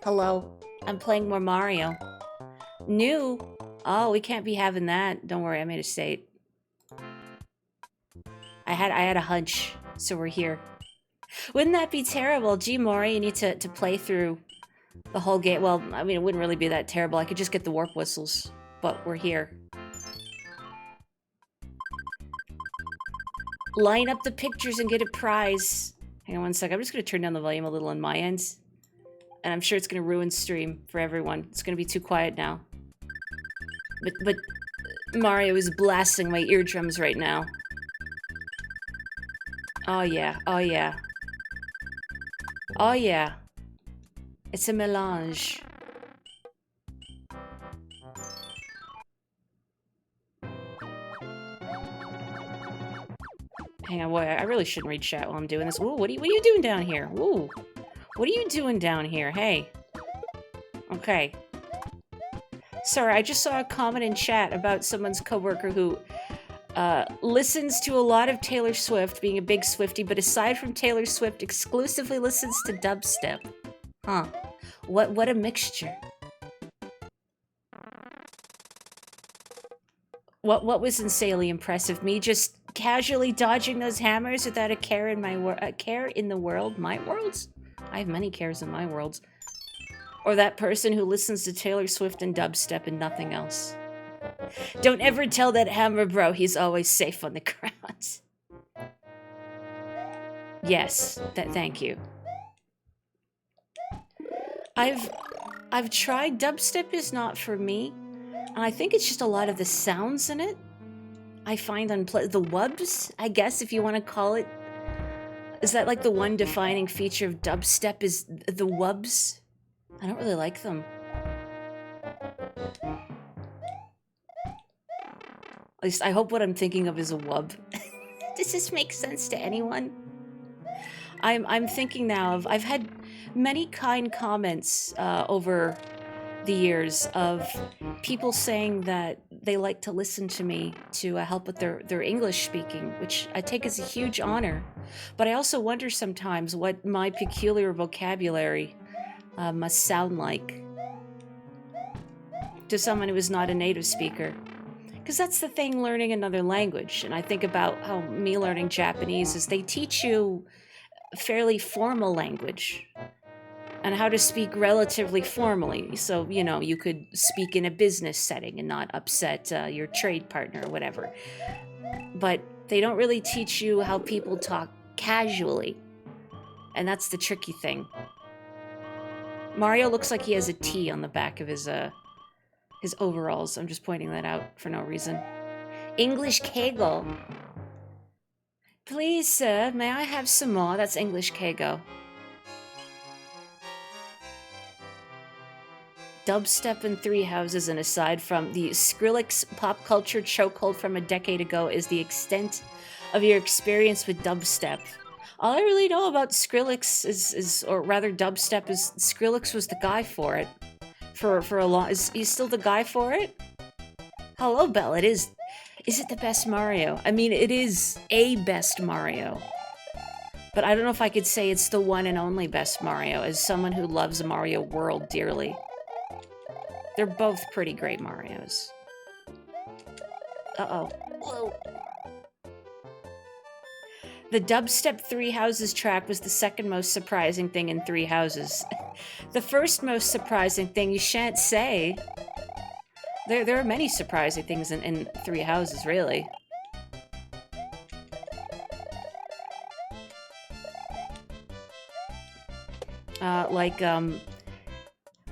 Hello. I'm playing more Mario. New? Oh, we can't be having that. Don't worry, I made a state. I had a hunch, so we're here. Wouldn't that be terrible? Gee, Mori, you need to play through the whole game. Well, I mean, it wouldn't really be that terrible. I could just get the warp whistles, but we're here. Line up the pictures and get a prize. Hang on one sec. I'm just going to turn down the volume a little on my end. And I'm sure it's going to ruin stream for everyone. It's going to be too quiet now. But Mario is blasting my eardrums right now. Oh yeah, oh yeah. Oh yeah. It's a melange. Hang on, boy, I really shouldn't read chat while I'm doing this. Ooh, what are you doing down here? Ooh. What are you doing down here? Hey. Okay. Sorry, I just saw a comment in chat about someone's coworker who listens to a lot of Taylor Swift, being a big Swiftie, but aside from Taylor Swift, exclusively listens to dubstep. Huh. What a mixture. What was insanely impressive? Me just casually dodging those hammers without a care in my care in the world? My worlds? I have many cares in my worlds. Or that person who listens to Taylor Swift and dubstep and nothing else. Don't ever tell that hammer bro he's always safe on the ground. Yes, thank you. I've tried. Dubstep is not for me. And I think it's just a lot of the sounds in it I find unpleasant. The wubs, I guess, if you want to call it. Is that like the one defining feature of dubstep is the wubs? I don't really like them. At least I hope what I'm thinking of is a wub. Does this make sense to anyone? I'm thinking now of, I've had many kind comments over the years of people saying that they like to listen to me to help with their English speaking, which I take as a huge honor. But I also wonder sometimes what my peculiar vocabulary must sound like to someone who is not a native speaker. Because that's the thing, learning another language. And I think about how me learning Japanese is they teach you fairly formal language and how to speak relatively formally. So, you know, you could speak in a business setting and not upset your trade partner or whatever. But they don't really teach you how people talk casually. And that's the tricky thing. Mario looks like he has a T on the back of his overalls. I'm just pointing that out for no reason. English kegel. Please, sir, may I have some more? That's English kegel. Dubstep and Three Houses, and aside from the Skrillex pop culture chokehold from a decade ago, is the extent of your experience with dubstep. All I really know about Skrillex is or rather dubstep, is Skrillex was the guy for it. For a long... Is he still the guy for it? Hello, Belle. It is... Is it the best Mario? I mean, it is a best Mario. But I don't know if I could say it's the one and only best Mario, as someone who loves Mario World dearly. They're both pretty great Marios. Uh-oh. Whoa. The dubstep Three Houses track was the second most surprising thing in Three Houses. The first most surprising thing, you shan't say. There are many surprising things in Three Houses, really.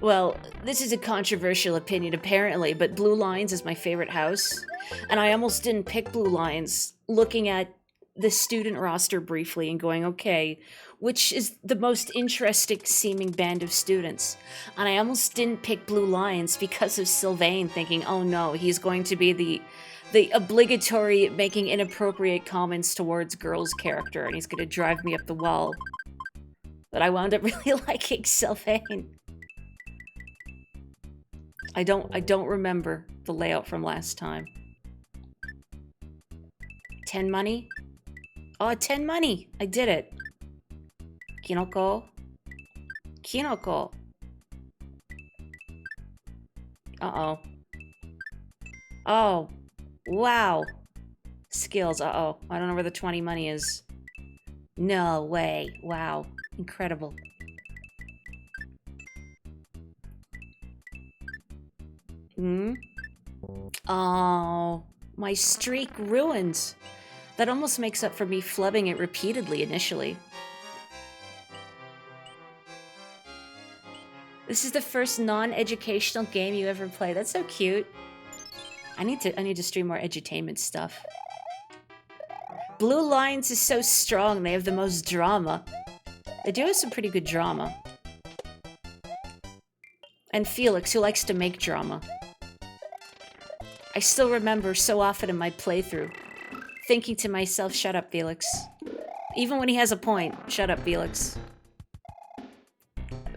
Well, this is a controversial opinion apparently, but Blue Lions is my favorite house. And I almost didn't pick Blue Lions, looking at the student roster briefly and going, okay, which is the most interesting seeming band of students? And I almost didn't pick Blue Lions because of Sylvain, thinking, oh no, he's going to be the obligatory making inappropriate comments towards girls character, and he's going to drive me up the wall. But I wound up really liking Sylvain. I don't remember the layout from last time. 10 money? Oh, 10 money! I did it. Kinoko. Kinoko. Uh-oh. Oh. Wow. Skills. Uh-oh. I don't know where the 20 money is. No way. Wow. Incredible. Hmm? Oh. My streak ruined. That almost makes up for me flubbing it repeatedly initially. This is the first non-educational game you ever play. That's so cute. I need to stream more edutainment stuff. Blue Lions is so strong. They have the most drama. They do have some pretty good drama. And Felix, who likes to make drama. I still remember so often in my playthrough, thinking to myself, shut up, Felix. Even when he has a point, shut up, Felix.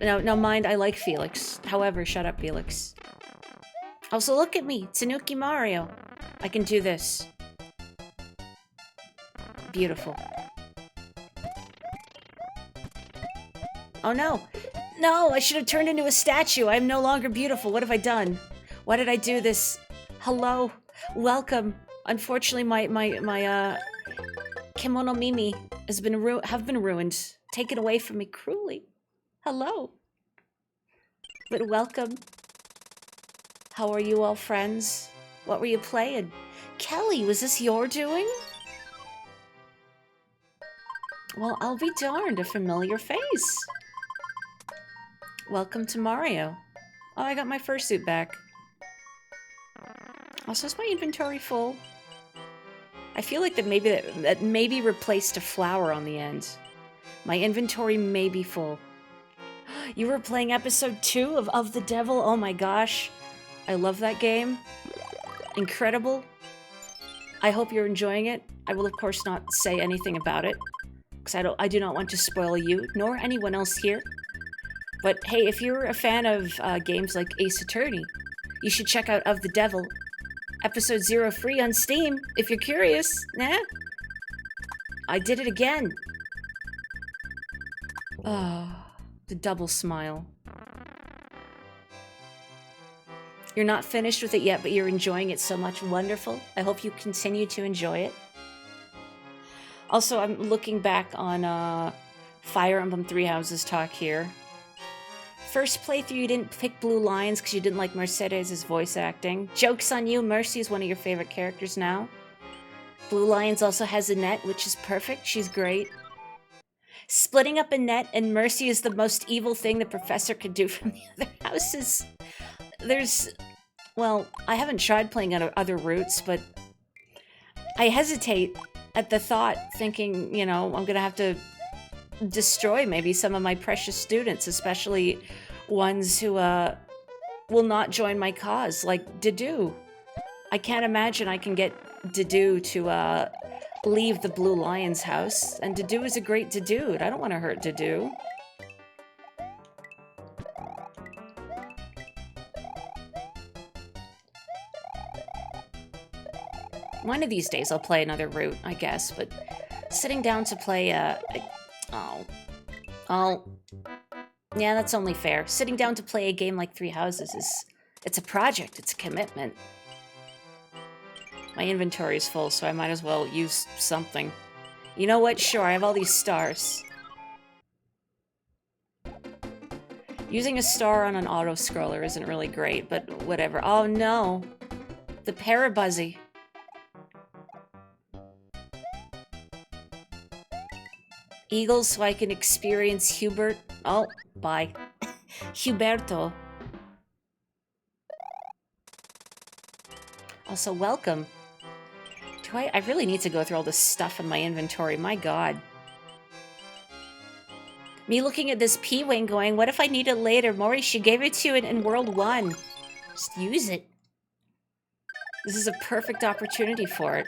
No, mind, I like Felix. However, shut up, Felix. Also, look at me, Tanuki Mario. I can do this. Beautiful. Oh no. No, I should have turned into a statue. I am no longer beautiful. What have I done? Why did I do this? Hello. Welcome. Unfortunately, my kimono Mimi have been ruined. Taken away from me cruelly. Hello. But welcome. How are you all, friends? What were you playing? Kelly, was this your doing? Well, I'll be darned, a familiar face. Welcome to Mario. Oh, I got my fursuit back. Also, is my inventory full? I feel like that maybe replaced a flower on the end. My inventory may be full. You were playing episode 2 of The Devil? Oh my gosh. I love that game. Incredible. I hope you're enjoying it. I will, of course, not say anything about it, because I do not want to spoil you, nor anyone else here. But hey, if you're a fan of games like Ace Attorney, you should check out Of the Devil, episode 0 free on Steam, if you're curious. Nah? I did it again. Oh, the double smile. You're not finished with it yet, but you're enjoying it so much. Wonderful. I hope you continue to enjoy it. Also, I'm looking back on Fire Emblem Three Houses talk here. First playthrough, you didn't pick Blue Lions because you didn't like Mercedes' voice acting. Joke's on you, Mercy is one of your favorite characters now. Blue Lions also has Annette, which is perfect. She's great. Splitting up Annette and Mercy is the most evil thing the professor could do from the other houses. Well, I haven't tried playing other routes, but I hesitate at the thought, thinking, you know, I'm gonna have to destroy maybe some of my precious students, especially ones who will not join my cause, like Dedue. I can't imagine I can get Dedue to leave the Blue Lion's house, and Dedue is a great Dedue. I don't want to hurt Dedue. One of these days I'll play another route, I guess, but sitting down to play, yeah, that's only fair. Sitting down to play a game like Three Houses it's a project, it's a commitment. My inventory is full, so I might as well use something. You know what? Sure, I have all these stars. Using a star on an auto-scroller isn't really great, but whatever. Oh no! The Parabuzzy. Eagles so I can experience Hubert. Oh, bye. Huberto. Also, welcome. I really need to go through all this stuff in my inventory. My god. Me looking at this P-Wing going, what if I need it later? Maury, she gave it to you in World 1. Just use it. This is a perfect opportunity for it.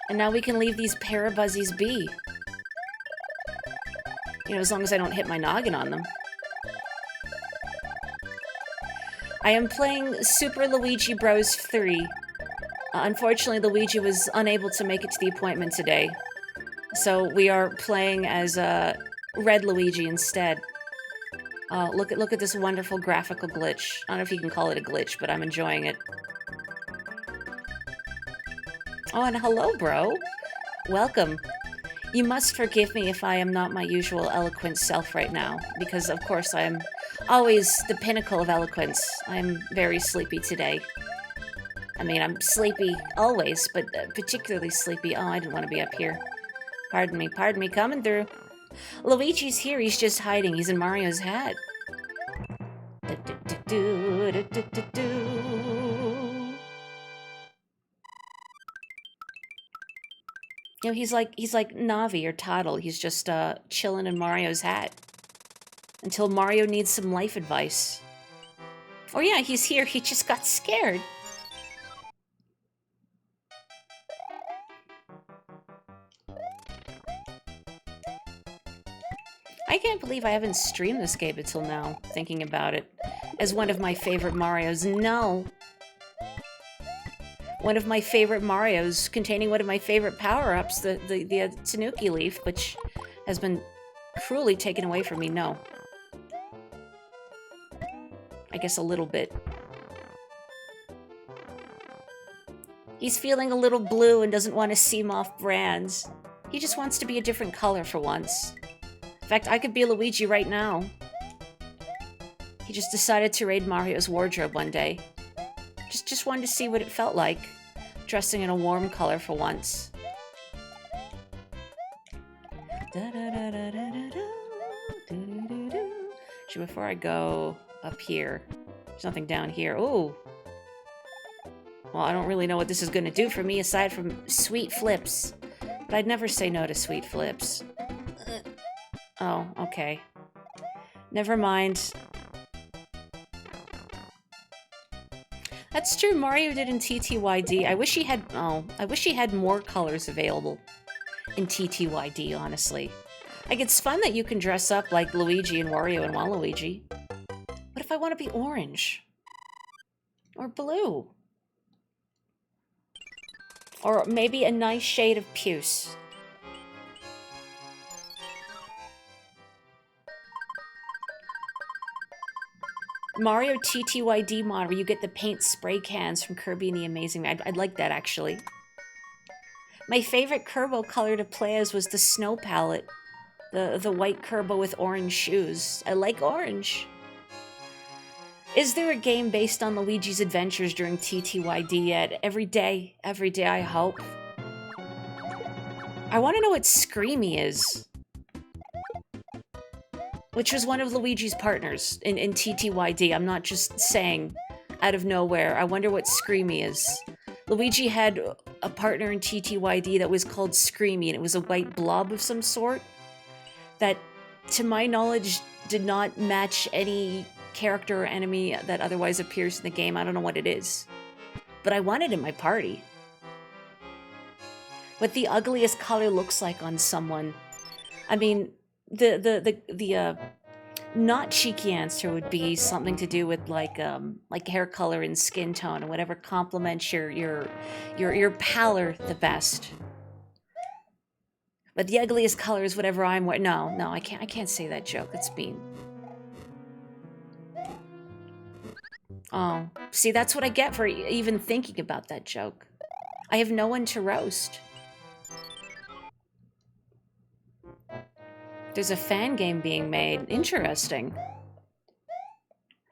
And now we can leave these Parabuzzies be. You know, as long as I don't hit my noggin on them. I am playing Super Luigi Bros. 3. Unfortunately, Luigi was unable to make it to the appointment today. So we are playing as Red Luigi instead. Look at this wonderful graphical glitch. I don't know if you can call it a glitch, but I'm enjoying it. Oh, and hello, bro. Welcome. You must forgive me if I am not my usual eloquent self right now, because of course I am always the pinnacle of eloquence. I'm very sleepy today. I mean, I'm sleepy always, but particularly sleepy. Oh, I didn't want to be up here. Pardon me, coming through. Luigi's here, he's just hiding. He's in Mario's hat. You know, he's like Navi or Toddle. He's just chilling in Mario's hat. Until Mario needs some life advice. Oh yeah, he's here. He just got scared. I can't believe I haven't streamed this game until now, thinking about it. As one of my favorite Marios. No. One of my favorite Marios, containing one of my favorite power-ups, the Tanuki Leaf, which has been cruelly taken away from me. No. I guess a little bit. He's feeling a little blue and doesn't want to seem off-brand. He just wants to be a different color for once. In fact, I could be Luigi right now. He just decided to raid Mario's wardrobe one day. Just wanted to see what it felt like, dressing in a warm color for once. So before I go up here, there's nothing down here. Ooh. Well, I don't really know what this is going to do for me aside from sweet flips. But I'd never say no to sweet flips. Oh, okay. Never mind. That's true, Mario did in TTYD. I wish he had more colors available in TTYD, honestly. Like, it's fun that you can dress up like Luigi and Wario and Waluigi. What if I want to be orange? Or blue? Or maybe a nice shade of puce. Mario TTYD mod where you get the paint spray cans from Kirby and the Amazing. I'd like that, actually. My favorite Kerbo color to play as was the snow palette. The white Kerbo with orange shoes. I like orange. Is there a game based on Luigi's adventures during TTYD yet? Every day, I hope. I want to know what Screamy is. Which was one of Luigi's partners in TTYD. I'm not just saying out of nowhere. I wonder what Screamy is. Luigi had a partner in TTYD that was called Screamy, and it was a white blob of some sort that, to my knowledge, did not match any character or enemy that otherwise appears in the game. I don't know what it is. But I want it in my party. What the ugliest color looks like on someone. I mean, the not cheeky answer would be something to do with like hair color and skin tone and whatever complements your pallor the best. But the ugliest color is whatever I'm wearing. No, I can't say that joke. That's mean. Oh, see, that's what I get for even thinking about that joke. I have no one to roast. There's a fan game being made. Interesting.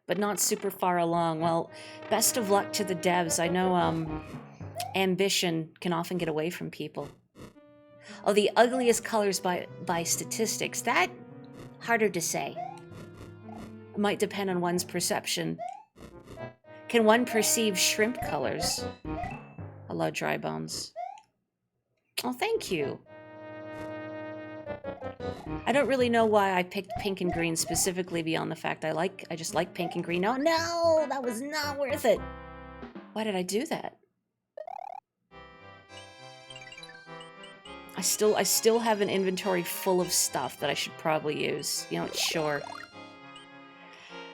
But not super far along. Well, best of luck to the devs. I know ambition can often get away from people. Oh, the ugliest colors by statistics. That, harder to say. It might depend on one's perception. Can one perceive shrimp colors? Hello, Dry Bones. Oh, thank you. I don't really know why I picked pink and green specifically beyond the fact I just like pink and green. Oh no, that was not worth it. Why did I do that? I still have an inventory full of stuff that I should probably use. You know, sure.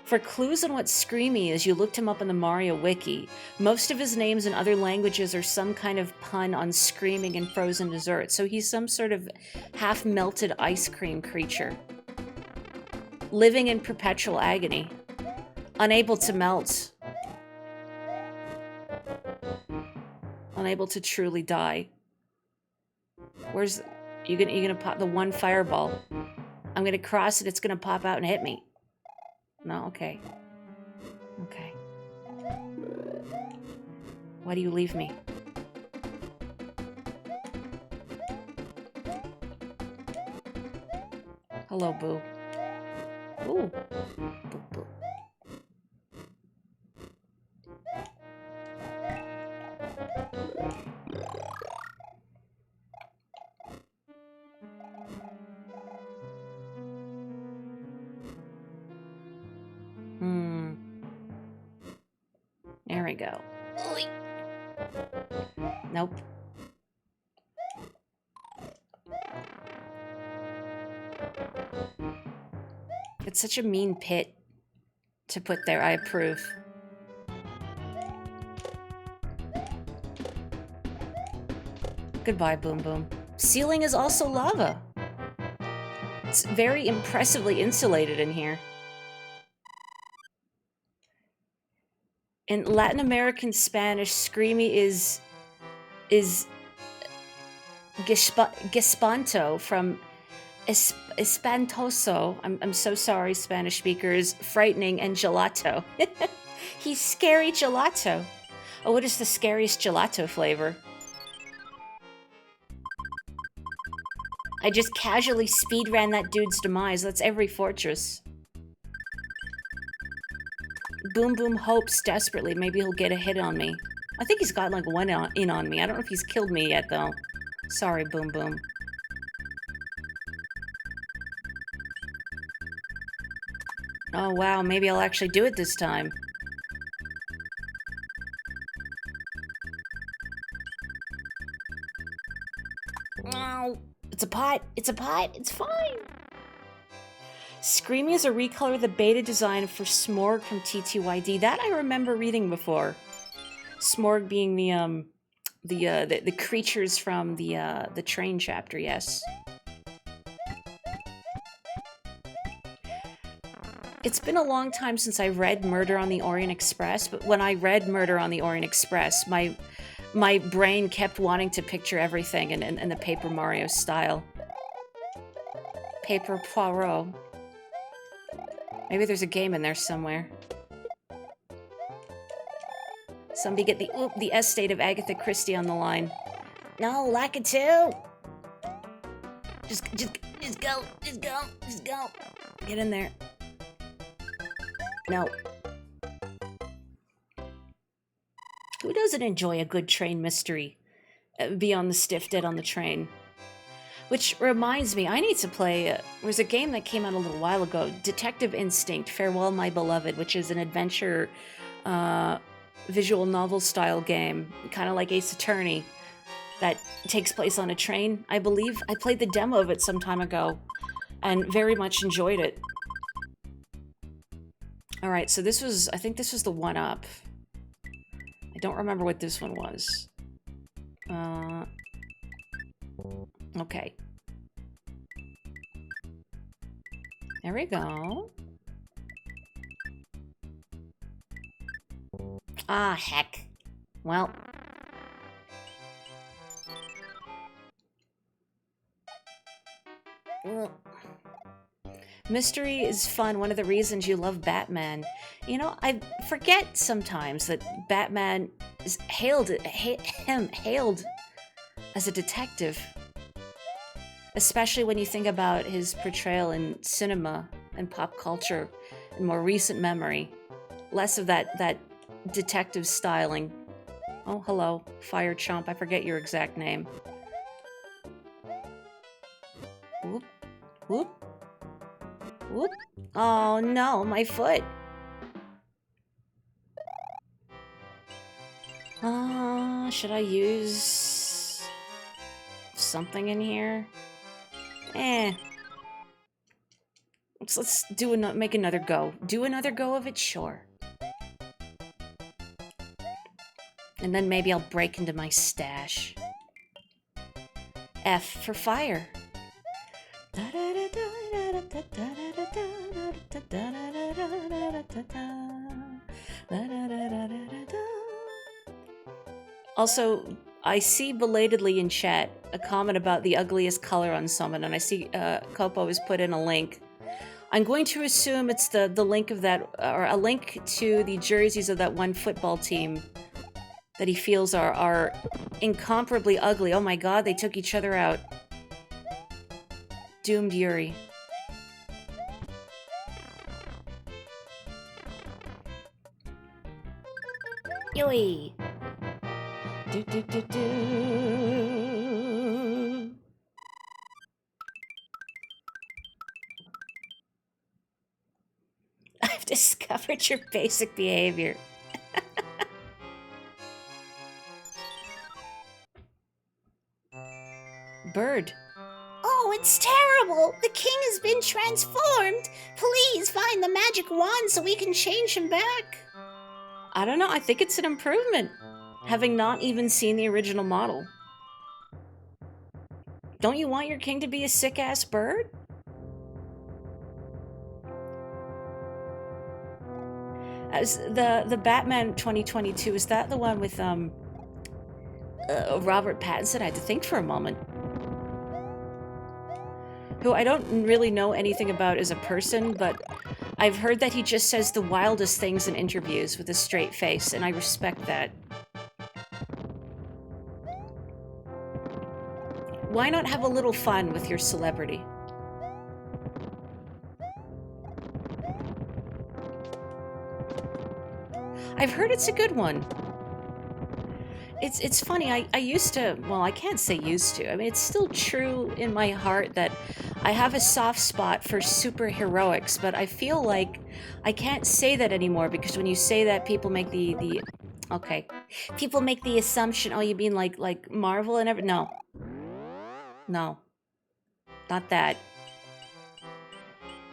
For clues on what Screamy is, you looked him up on the Mario Wiki. Most of his names in other languages are some kind of pun on screaming and frozen dessert, so he's some sort of half-melted ice cream creature. living in perpetual agony, unable to melt, unable to truly die. Where's you gonna pop the one fireball? I'm gonna cross it. It's gonna pop out and hit me. No, okay. Okay. Why do you leave me? Hello, Boo. Ooh. Boo, boo. There we go. Nope. It's such a mean pit to put there. I approve. Goodbye, Boom Boom. Ceiling is also lava. It's very impressively insulated in here. In Latin American Spanish, Screamy is Gespanto from Espantoso. I'm so sorry, Spanish speakers. Frightening and gelato. He's scary gelato. Oh, what is the scariest gelato flavor? I just casually speed ran that dude's demise. That's every fortress. Boom Boom hopes desperately maybe he'll get a hit on me. I think he's got like one in on me. I don't know if he's killed me yet though. Sorry, Boom Boom. Oh wow, maybe I'll actually do it this time. Oh, it's a pot. It's a pot. It's fine. Screamy is a recolor of the beta design for Smorg from TTYD. That I remember reading before. Smorg being the creatures from the train chapter, yes. It's been a long time since I read Murder on the Orient Express, but when I read Murder on the Orient Express, my brain kept wanting to picture everything in the Paper Mario style. Paper Poirot. Maybe there's a game in there somewhere. Somebody get the estate of Agatha Christie on the line. No, Lakitu! Just go. Get in there. No. Who doesn't enjoy a good train mystery? Beyond the stiff dead on the train. Which reminds me, I need to play... there was a game that came out a little while ago, Detective Instinct, Farewell My Beloved, which is an adventure visual novel style game, kind of like Ace Attorney, that takes place on a train, I believe. I played the demo of it some time ago, and very much enjoyed it. Alright, so this was... I think this was the one-up. I don't remember what this one was. Okay. There we go. Ah, heck. Well. Mystery is fun. One of the reasons you love Batman. You know, I forget sometimes that Batman is hailed as a detective. Especially when you think about his portrayal in cinema and pop culture in more recent memory. Less of that detective styling. Oh, hello, Fire Chomp. I forget your exact name. Whoop, whoop, whoop. Oh no, my foot. Should I use something in here? Let's make another go. Do another go of it, sure. And then maybe I'll break into my stash. F for fire. Also, I see belatedly in chat a comment about the ugliest color on Summon, and I see Kopo has put in a link. I'm going to assume it's the link of that, or a link to the jerseys of that one football team that he feels are incomparably ugly. Oh my god, they took each other out. Doomed Yuri. Yui! Do do do do. I've discovered your basic behavior. Bird. Oh, it's terrible! The king has been transformed! Please find the magic wand so we can change him back! I don't know, I think it's an improvement, having not even seen the original model. Don't you want your king to be a sick-ass bird? As the Batman 2022, is that the one with Robert Pattinson? I had to think for a moment. Who I don't really know anything about as a person, but I've heard that he just says the wildest things in interviews with a straight face, and I respect that. Why not have a little fun with your celebrity? I've heard it's a good one. It's funny, I used to, well, I can't say used to. I mean, it's still true in my heart that I have a soft spot for superheroics, but I feel like I can't say that anymore because when you say that, people make the okay. People make the assumption, oh, you mean like Marvel and everything? No. No. Not that.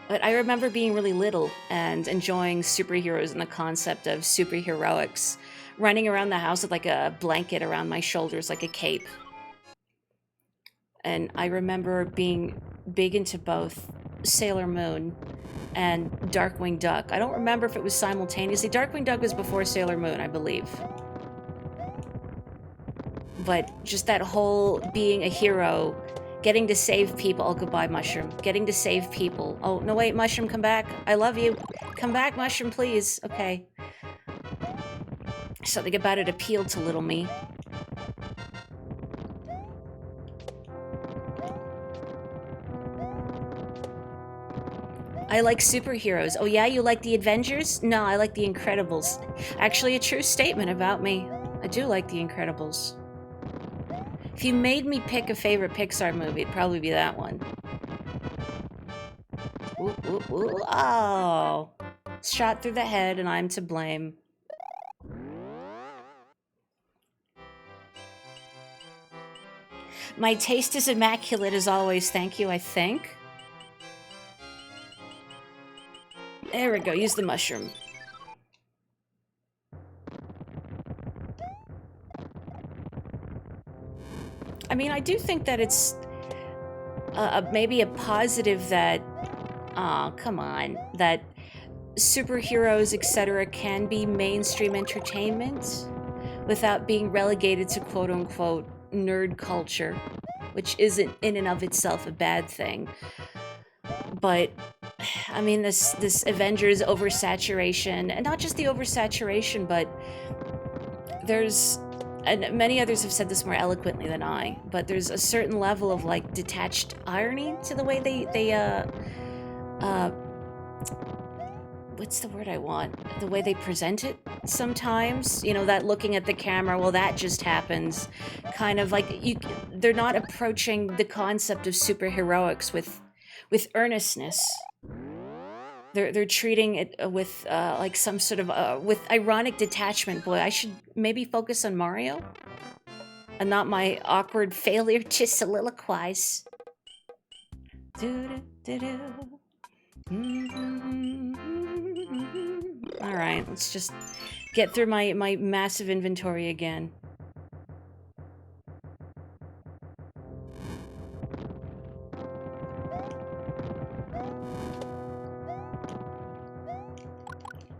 But I remember being really little and enjoying superheroes and the concept of superheroics. Running around the house with like a blanket around my shoulders, like a cape. And I remember being big into both Sailor Moon and Darkwing Duck. I don't remember if it was simultaneously. Darkwing Duck was before Sailor Moon, I believe. But just that whole being a hero, getting to save people. Oh, goodbye, Mushroom. Getting to save people. Oh, no, wait, Mushroom, come back. I love you. Come back, Mushroom, please. Okay. Something about it appealed to little me. I like superheroes. Oh yeah, you like the Avengers? No, I like the Incredibles. Actually, a true statement about me. I do like the Incredibles. If you made me pick a favorite Pixar movie, it'd probably be that one. Ooh, ooh, ooh. Oh. Shot through the head and I'm to blame. My taste is immaculate as always, thank you, I think. There we go, use the mushroom. I mean, I do think that it's maybe a positive that, oh, come on, that superheroes, etc., can be mainstream entertainment without being relegated to quote-unquote nerd culture, which isn't in and of itself a bad thing. But I mean, this Avengers oversaturation, and not just the oversaturation, but there's, and many others have said this more eloquently than I, but there's a certain level of like detached irony to the way they what's the word I want? The way they present it sometimes, you know, that looking at the camera, well, that just happens. Kind of like they're not approaching the concept of superheroics with earnestness. They're treating it with like some sort of with ironic detachment. Boy, I should maybe focus on Mario and not my awkward failure to soliloquize. All right, let's just get through my massive inventory again.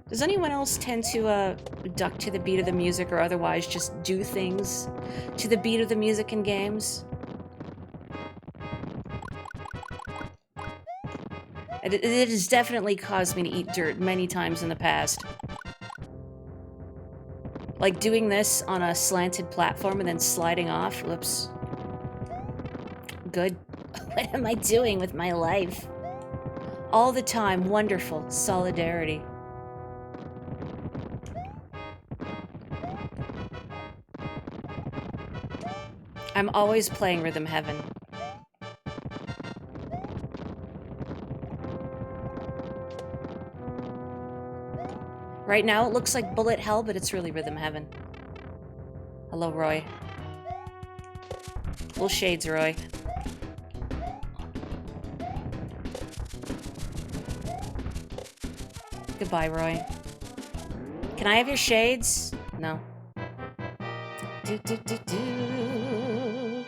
Does anyone else tend to duck to the beat of the music or otherwise just do things to the beat of the music in games? It has definitely caused me to eat dirt many times in the past. Like doing this on a slanted platform and then sliding off. Whoops. Good. What am I doing with my life? All the time, wonderful solidarity. I'm always playing Rhythm Heaven. Right now it looks like Bullet Hell, but it's really Rhythm Heaven. Hello, Roy. Little shades, Roy. Goodbye, Roy. Can I have your shades? No. Do, do, do, do.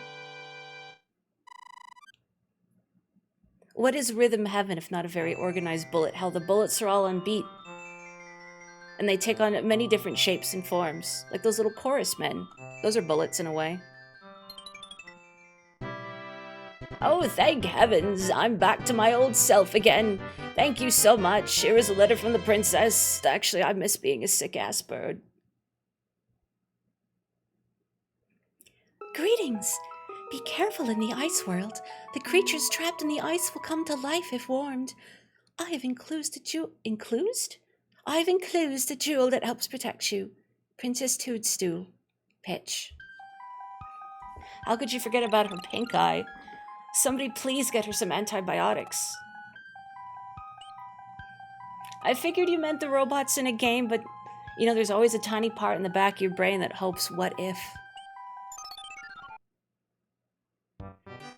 What is Rhythm Heaven if not a very organized bullet hell? The bullets are all on beat. And they take on many different shapes and forms. Like those little chorus men. Those are bullets in a way. Oh, thank heavens, I'm back to my old self again. Thank you so much. Here is a letter from the princess. Actually, I miss being a sick-ass bird. Greetings. Be careful in the ice world. The creatures trapped in the ice will come to life if warmed. I have enclosed a jewel. Enclosed? I have enclosed a jewel that helps protect you. Princess Toadstool. Pitch. How could you forget about her pink eye? Somebody please get her some antibiotics. I figured you meant the robots in a game, but, you know, there's always a tiny part in the back of your brain that hopes, what if?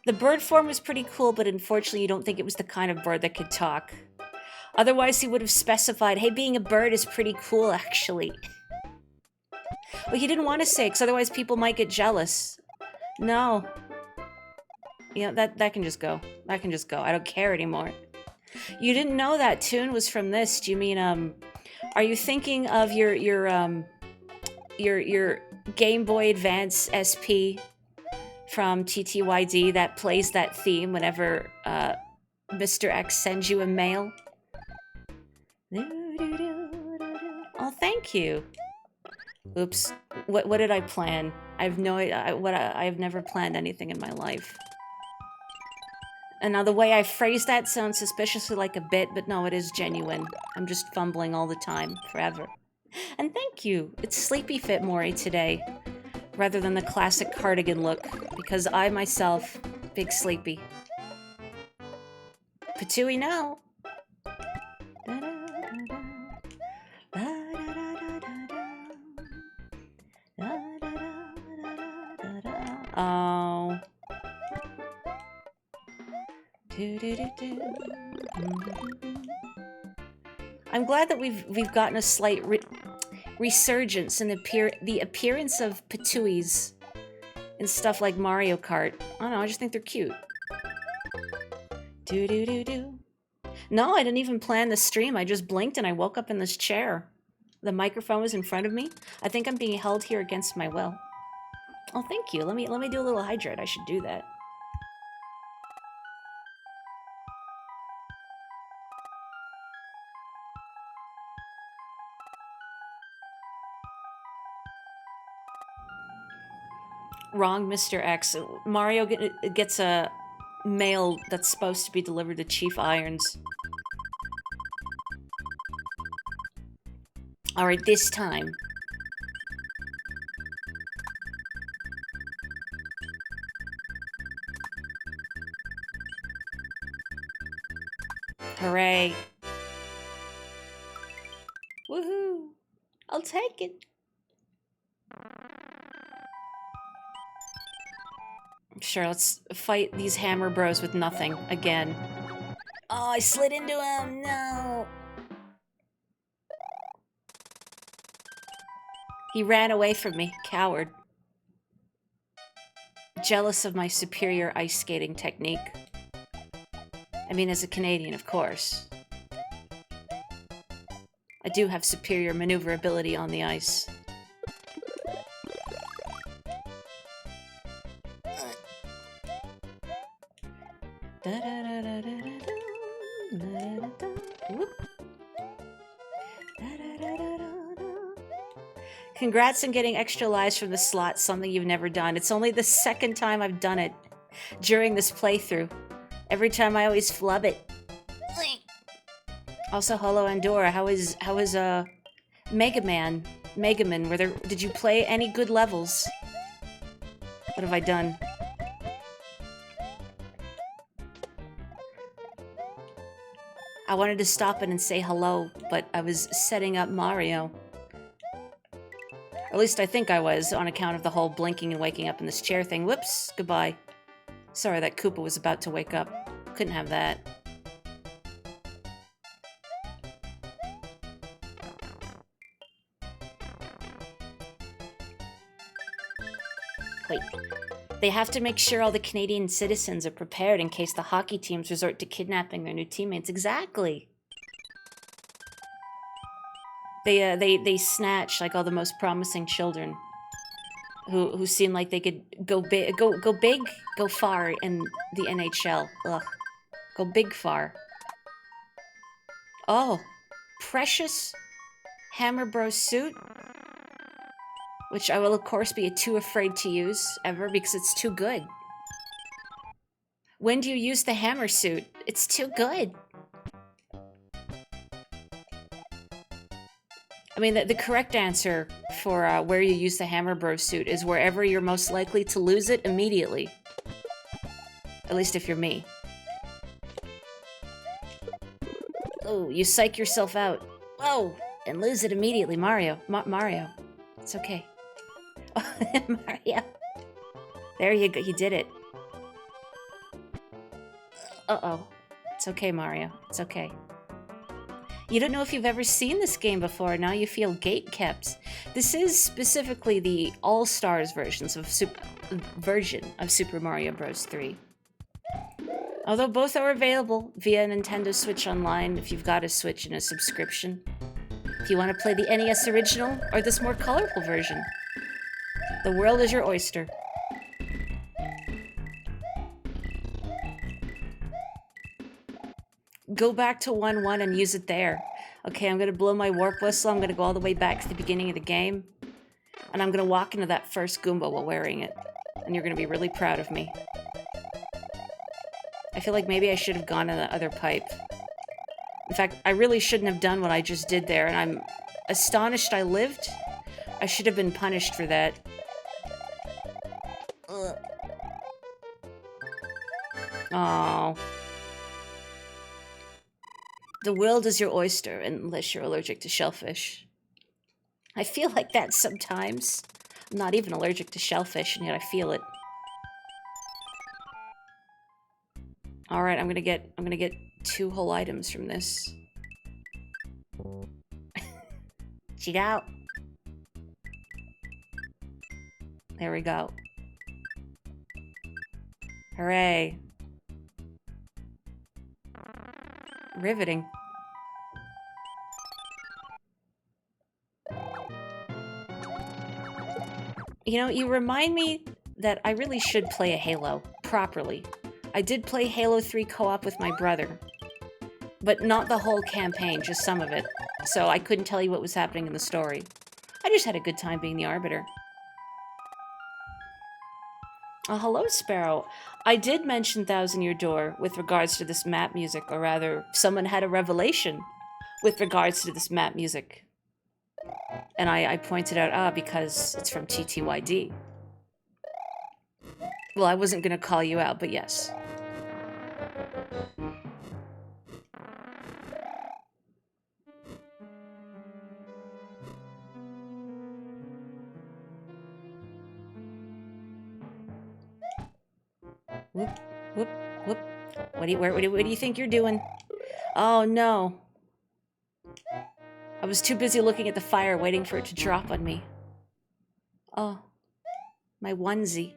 The bird form was pretty cool, but unfortunately you don't think it was the kind of bird that could talk. Otherwise he would have specified, hey, being a bird is pretty cool, actually. Well, he didn't want to say, because otherwise people might get jealous. No. Yeah, that can just go. That can just go. I don't care anymore. You didn't know that tune was from this. Do you mean, are you thinking of your Game Boy Advance SP from TTYD that plays that theme whenever, Mr. X sends you a mail? Oh, thank you. Oops. What did I plan? I have no idea. I've never planned anything in my life. And now the way I phrase that sounds suspiciously like a bit, but no, it is genuine. I'm just fumbling all the time, forever. And thank you. It's Sleepy Fit Mori today, rather than the classic cardigan look, because I myself, big sleepy. Patooey now. Oh. I'm glad that we've gotten a slight resurgence in the appearance of Patooies in stuff like Mario Kart. I don't know, I just think they're cute. No, I didn't even plan the stream. I just blinked and I woke up in this chair. The microphone was in front of me. I think I'm being held here against my will. Oh, thank you. Let me do a little hydrate. I should do that. Wrong, Mr. X. Mario gets a mail that's supposed to be delivered to Chief Irons. Alright, this time. Hooray. Woohoo! I'll take it. Sure, let's fight these hammer bros with nothing again. Oh, I slid into him. No. He ran away from me. Coward. Jealous of my superior ice skating technique. I mean, as a Canadian, of course. I do have superior maneuverability on the ice. Congrats on getting extra lives from the slot, something you've never done. It's only the second time I've done it during this playthrough. Every time I always flub it. Also, hello Andorra. How is Megaman? Did you play any good levels? What have I done? I wanted to stop it and say hello, but I was setting up Mario. Or at least I think I was, on account of the whole blinking and waking up in this chair thing. Whoops, goodbye. Sorry, that Koopa was about to wake up. Couldn't have that. Wait. They have to make sure all the Canadian citizens are prepared in case the hockey teams resort to kidnapping their new teammates. Exactly. They snatch like all the most promising children who seem like they could go big, go far in the NHL. Ugh. Go big far. Oh, precious Hammer Bros suit, which I will of course be too afraid to use ever because it's too good. When do you use the hammer suit? It's too good. I mean, the correct answer for where you use the Hammer Bros suit is wherever you're most likely to lose it immediately. At least if you're me. Oh, you psych yourself out. Whoa, and lose it immediately, Mario. Mario. It's okay. Mario. There you go, you did it. Uh-oh. It's okay, Mario. It's okay. You don't know if you've ever seen this game before, now you feel gate-kept. This is specifically the All-Stars version of Super Mario Bros. 3. Although both are available via Nintendo Switch Online if you've got a Switch and a subscription. If you want to play the NES original or this more colorful version. The world is your oyster. Go back to 1-1 and use it there. Okay, I'm gonna blow my warp whistle, I'm gonna go all the way back to the beginning of the game, and I'm gonna walk into that first Goomba while wearing it. And you're gonna be really proud of me. I feel like maybe I should have gone in the other pipe. In fact, I really shouldn't have done what I just did there, and I'm astonished I lived. I should have been punished for that. Oh. The world is your oyster, unless you're allergic to shellfish. I feel like that sometimes. I'm not even allergic to shellfish, and yet I feel it. Alright, I'm gonna get 2 whole items from this. Cheat out. There we go. Hooray. Riveting. You know, you remind me that I really should play a Halo properly. I did play Halo 3 co-op with my brother, but not the whole campaign, just some of it. So I couldn't tell you what was happening in the story. I just had a good time being the Arbiter. Oh, hello, Sparrow. I did mention Thousand Year Door with regards to this map music, or rather, someone had a revelation with regards to this map music. And I pointed out, because it's from TTYD. Well, I wasn't gonna call you out, but yes. Whoop, whoop, whoop. What do you think you're doing? Oh, no. I was too busy looking at the fire, waiting for it to drop on me. Oh, my onesie.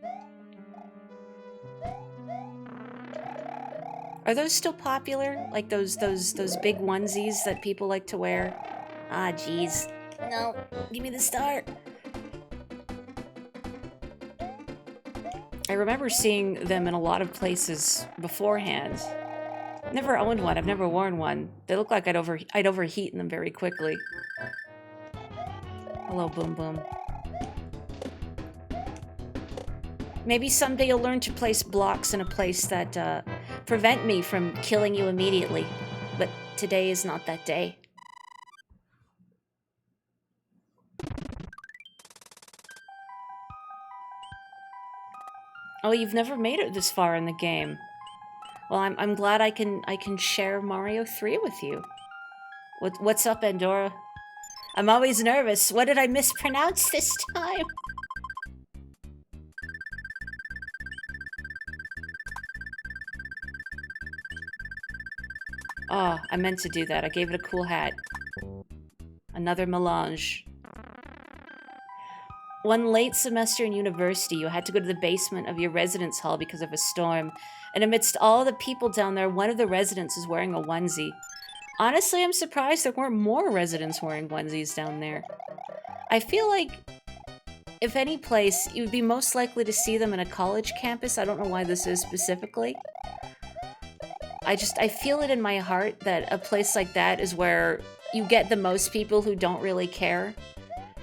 Are those still popular? Like those big onesies that people like to wear? Ah, jeez. No, give me the start. I remember seeing them in a lot of places beforehand. Never owned one. I've never worn one. They look like I'd overheat in them very quickly. Hello, Boom Boom. Maybe someday you'll learn to place blocks in a place that prevent me from killing you immediately. But today is not that day. Oh, you've never made it this far in the game. Well, I'm glad I can share Mario 3 with you. What's up, Andorra? I'm always nervous. What did I mispronounce this time? Oh, I meant to do that. I gave it a cool hat. Another melange. One late semester in university, you had to go to the basement of your residence hall because of a storm. And amidst all the people down there, one of the residents was wearing a onesie. Honestly, I'm surprised there weren't more residents wearing onesies down there. I feel like, if any place, you would be most likely to see them in a college campus. I don't know why this is specifically. I feel it in my heart that a place like that is where you get the most people who don't really care.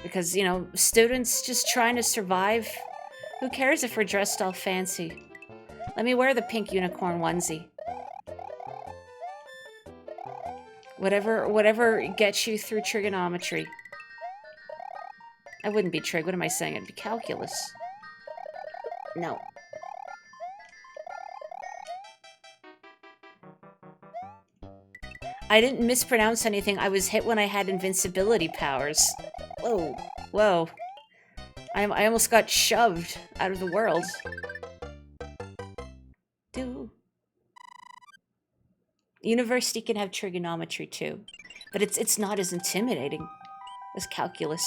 Because, you know, students just trying to survive. Who cares if we're dressed all fancy? Let me wear the pink unicorn onesie. Whatever gets you through trigonometry. I wouldn't be trig. What am I saying? It'd be calculus. No. I didn't mispronounce anything. I was hit when I had invincibility powers. Whoa. Whoa. I almost got shoved out of the world. University can have trigonometry too, but it's not as intimidating as calculus.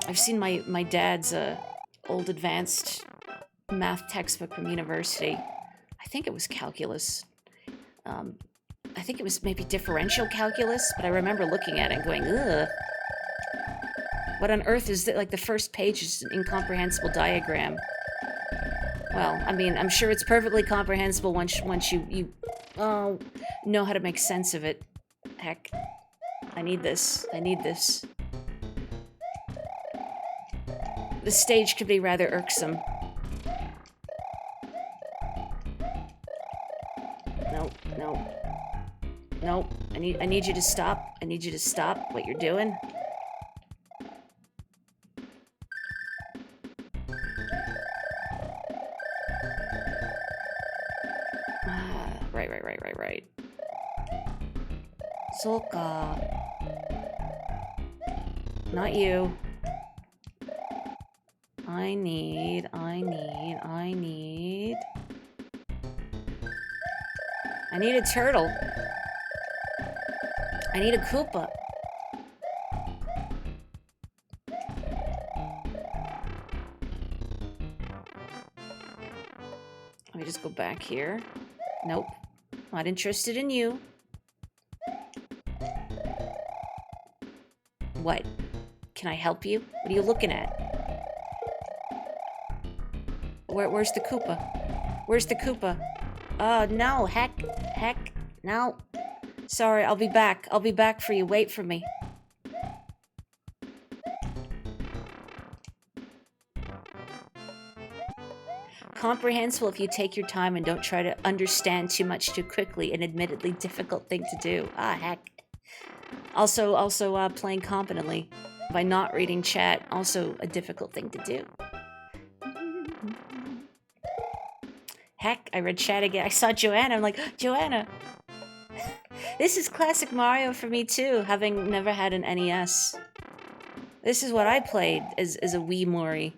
I've seen my dad's old advanced math textbook from university. I think it was calculus. I think it was maybe differential calculus, but I remember looking at it and going, ugh. What on earth is that? Like, the first page is an incomprehensible diagram. Well, I mean, I'm sure it's perfectly comprehensible once you know how to make sense of it. Heck. I need this. I need this. The stage could be rather irksome. Nope, nope. Nope. I need you to stop. I need you to stop what you're doing. Right. Solka. Not you. I need... I need a turtle. I need a Koopa. Let me just go back here. Nope. Not interested in you. What? Can I help you? What are you looking at? Where's the Koopa? Where's the Koopa? Oh, no. Heck, no. Sorry, I'll be back. I'll be back for you. Wait for me. Comprehensible if you take your time and don't try to understand too much too quickly. An admittedly difficult thing to do. Ah, heck. Also, playing competently by not reading chat. Also a difficult thing to do. Heck, I read chat again. I saw Joanna. I'm like, Joanna. This is classic Mario for me too, having never had an NES. This is what I played as a wee Mori.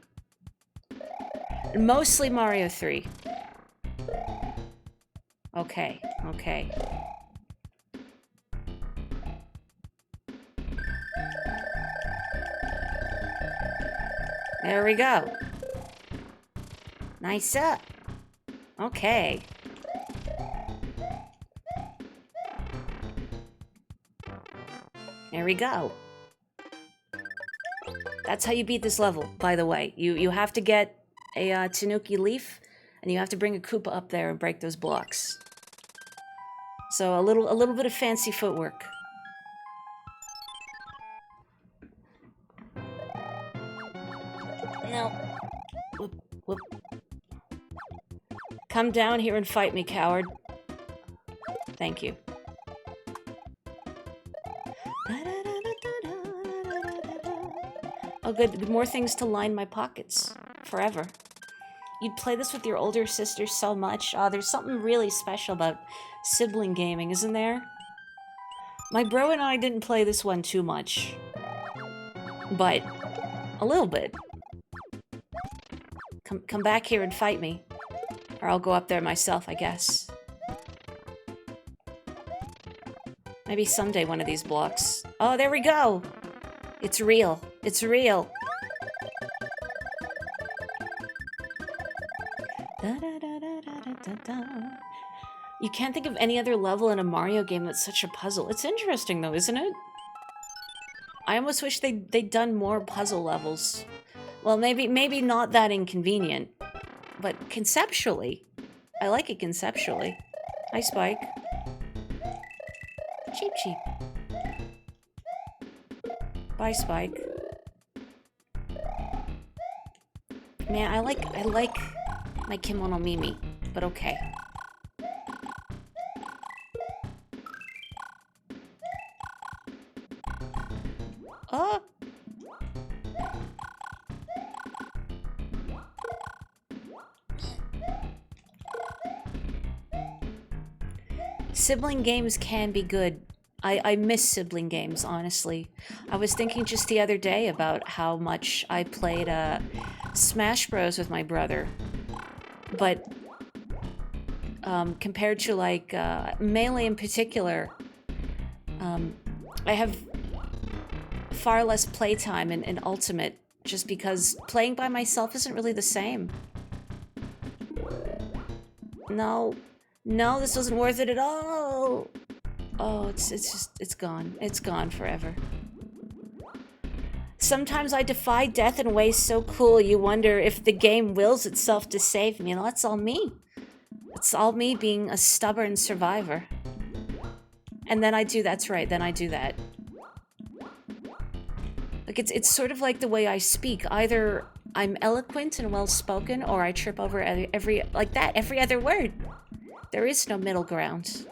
Mostly Mario 3. Okay. There we go. Nice up. Okay. There we go. That's how you beat this level, by the way. You have to get a Tanuki leaf, and you have to bring a Koopa up there and break those blocks. So a little bit of fancy footwork. No. Whoop, whoop. Come down here and fight me, coward. Thank you. Oh, good. More things to line my pockets. Forever. You'd play this with your older sister so much. There's something really special about sibling gaming, isn't there? My bro and I didn't play this one too much. But a little bit. Come back here and fight me. Or I'll go up there myself, I guess. Maybe someday one of these blocks. Oh, there we go! It's real. It's real. You can't think of any other level in a Mario game that's such a puzzle. It's interesting though, isn't it? I almost wish they'd done more puzzle levels. Well, maybe not that inconvenient, but conceptually. I like it conceptually. Hi, Spike. Cheep cheep. Bye, Spike. Man, I like my Kimono Mimi, but okay. Oh! Sibling games can be good. I miss sibling games, honestly. I was thinking just the other day about how much I played Smash Bros with my brother. But compared to like Melee in particular, I have far less playtime in Ultimate just because playing by myself isn't really the same. No, this wasn't worth it at all. Oh, it's gone. It's gone forever. Sometimes I defy death in ways so cool you wonder if the game wills itself to save me. And that's all me. It's all me being a stubborn survivor. And then I do, that's right, then I do that. Like, it's sort of like the way I speak. Either I'm eloquent and well-spoken, or I trip over every other word. There is no middle ground.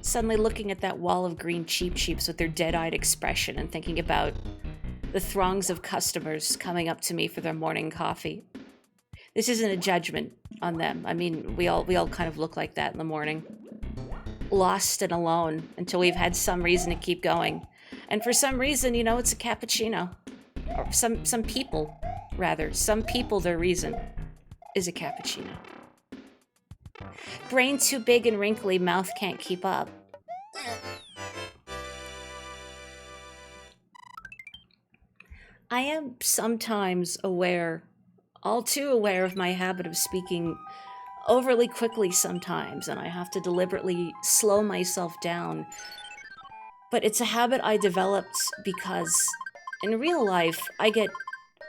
Suddenly looking at that wall of green Cheep Cheeps with their dead-eyed expression and thinking about the throngs of customers coming up to me for their morning coffee. This isn't a judgment on them. I mean, we all kind of look like that in the morning. Lost and alone until we've had some reason to keep going. And for some reason, you know, it's a cappuccino. Or some people, rather. Some people, their reason is a cappuccino. Brain too big and wrinkly, mouth can't keep up. I am sometimes aware, all too aware of my habit of speaking overly quickly sometimes, and I have to deliberately slow myself down. But it's a habit I developed because in real life, I get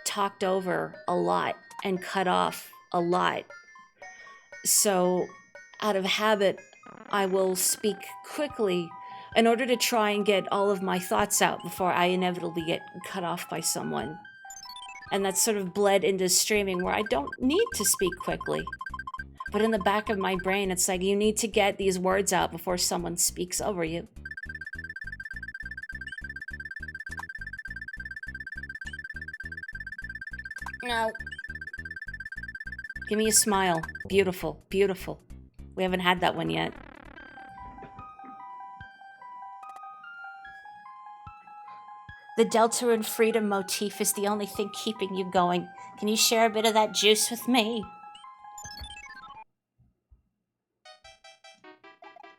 talked over a lot and cut off a lot. So, out of habit, I will speak quickly in order to try and get all of my thoughts out before I inevitably get cut off by someone. And that's sort of bled into streaming where I don't need to speak quickly. But in the back of my brain, it's like you need to get these words out before someone speaks over you. No. Give me a smile. Beautiful, beautiful. We haven't had that one yet. The Deltarune freedom motif is the only thing keeping you going. Can you share a bit of that juice with me?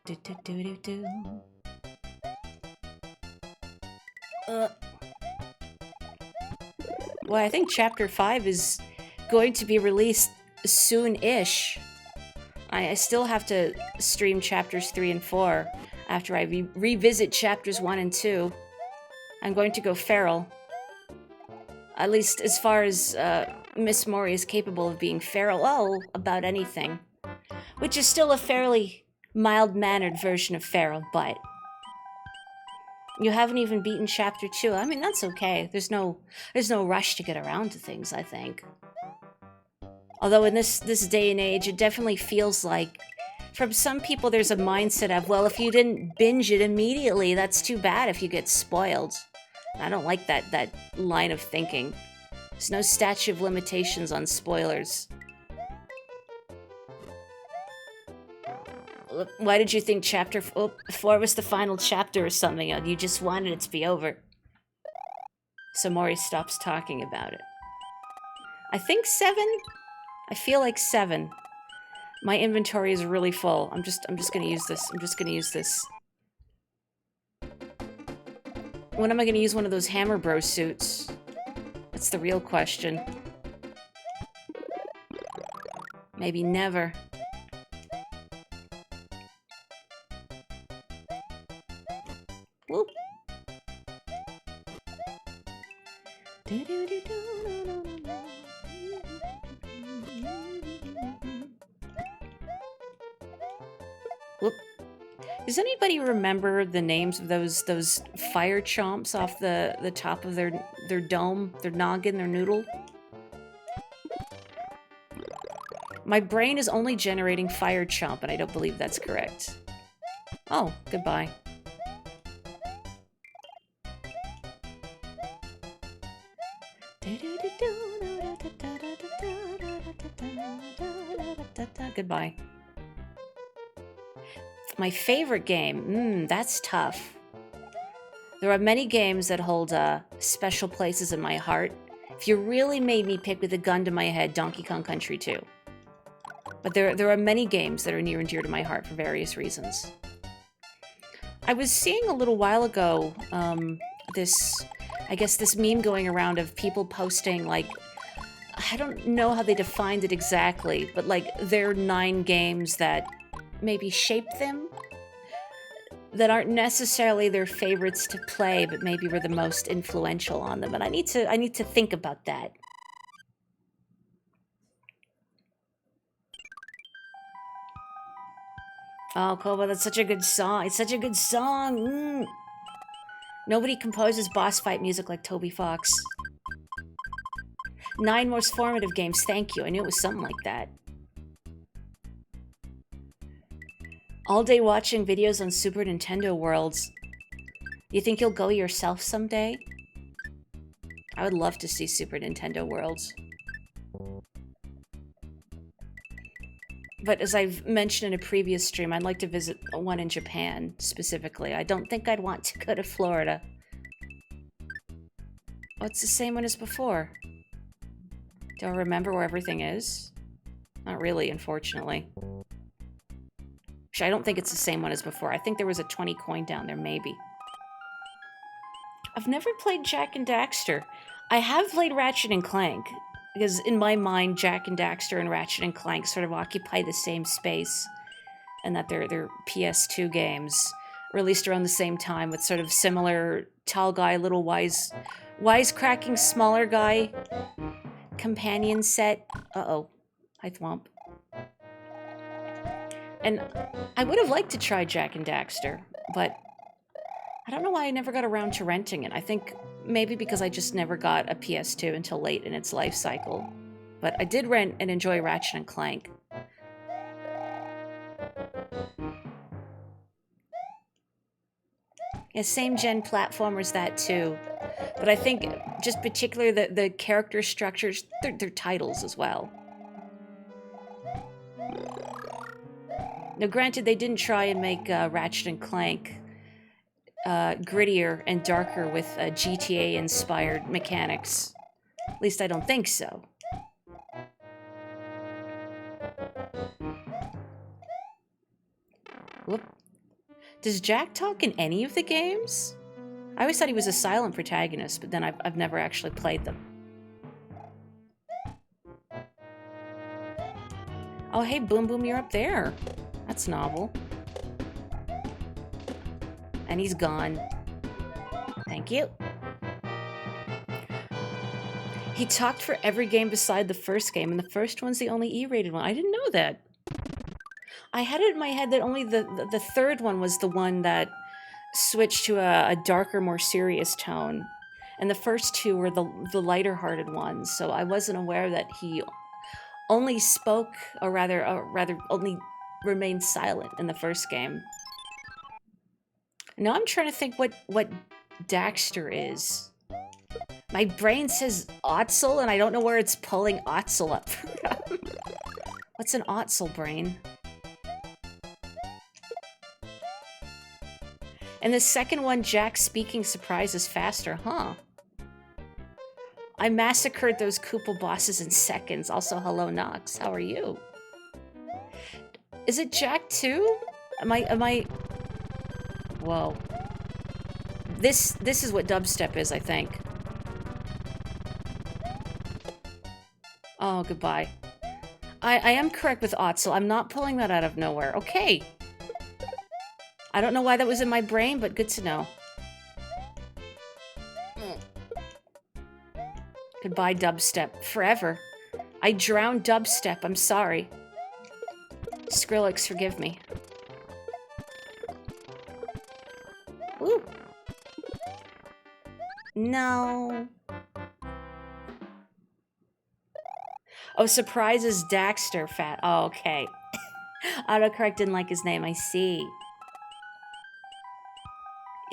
Do do do do do. Well, I think Chapter 5 is going to be released soon-ish. I still have to stream Chapters 3 and 4 after I revisit Chapters 1 and 2. I'm going to go feral. At least as far as Miss Mori is capable of being feral about anything. Which is still a fairly mild-mannered version of feral, but... You haven't even beaten Chapter 2. I mean, that's okay. There's no rush to get around to things, I think. Although in this day and age, it definitely feels like, from some people, there's a mindset of, well, if you didn't binge it immediately, that's too bad if you get spoiled. I don't like that line of thinking. There's no statute of limitations on spoilers. Why did you think Chapter 4 was the final chapter or something? You just wanted it to be over. So Mori stops talking about it. I think 7? I feel like 7. My inventory is really full. I'm just gonna use this. I'm just gonna use this. When am I gonna use one of those Hammer Bro suits? That's the real question. Maybe never. Whoop. Whoop. Does anybody remember the names of those fire chomps off the top of their dome, their noggin, their noodle? My brain is only generating fire chomp, and I don't believe that's correct. Oh, goodbye. Goodbye. My favorite game? That's tough. There are many games that hold special places in my heart. If you really made me pick with a gun to my head, Donkey Kong Country 2. But there are many games that are near and dear to my heart for various reasons. I was seeing a little while ago this meme going around of people posting, like, I don't know how they defined it exactly, but like their 9 games that maybe shaped them, that aren't necessarily their favorites to play, but maybe were the most influential on them. And I need to think about that. Oh, Koba, that's such a good song. It's such a good song. Nobody composes boss fight music like Toby Fox. 9 most formative games. Thank you. I knew it was something like that. All day watching videos on Super Nintendo Worlds. You think you'll go yourself someday? I would love to see Super Nintendo Worlds. But as I've mentioned in a previous stream, I'd like to visit one in Japan, specifically. I don't think I'd want to go to Florida. Oh, it's the same one as before. Do I remember where everything is? Not really, unfortunately. Actually, I don't think it's the same one as before. I think there was a 20 coin down there, maybe. I've never played Jak and Daxter. I have played Ratchet and Clank, because in my mind, Jak and Daxter and Ratchet and Clank sort of occupy the same space, and that they're PS2 games, released around the same time with sort of similar tall guy, little wisecracking smaller guy companion set. Uh-oh. Hi, Thwomp. And I would have liked to try Jak and Daxter, but I don't know why I never got around to renting it. I think maybe because I just never got a PS2 until late in its life cycle. But I did rent and enjoy Ratchet and Clank. Yeah, same gen platformers, that too. But I think just particularly the character structures, they're titles as well. Now, granted, they didn't try and make Ratchet and Clank grittier and darker with GTA-inspired mechanics. At least I don't think so. Whoop. Does Jak talk in any of the games? I always thought he was a silent protagonist, but then I've never actually played them. Oh, hey, Boom Boom, you're up there. That's novel. And he's gone. Thank you. He talked for every game beside the first game, and the first one's the only E-rated one. I didn't know that. I had it in my head that only the third one was the one that switched to a darker, more serious tone. And the first two were the lighter-hearted ones, so I wasn't aware that he only spoke, or rather only remained silent in the first game. Now I'm trying to think what Daxter is. My brain says Otzel, and I don't know where it's pulling Otzel up from. What's an Otzel brain? And the second one, Jack speaking surprises faster, huh? I massacred those Koopa bosses in seconds. Also, hello, Nox. How are you? Is it Jack 2? Am I... Whoa. This is what dubstep is, I think. Oh, goodbye. I am correct with Otzel. I'm not pulling that out of nowhere. Okay. I don't know why that was in my brain, but good to know. Goodbye, dubstep. Forever. I drowned dubstep. I'm sorry. Skrillex, forgive me. Ooh. No. Oh, surprise is Daxter, fat. Oh, okay. Autocorrect didn't like his name, I see.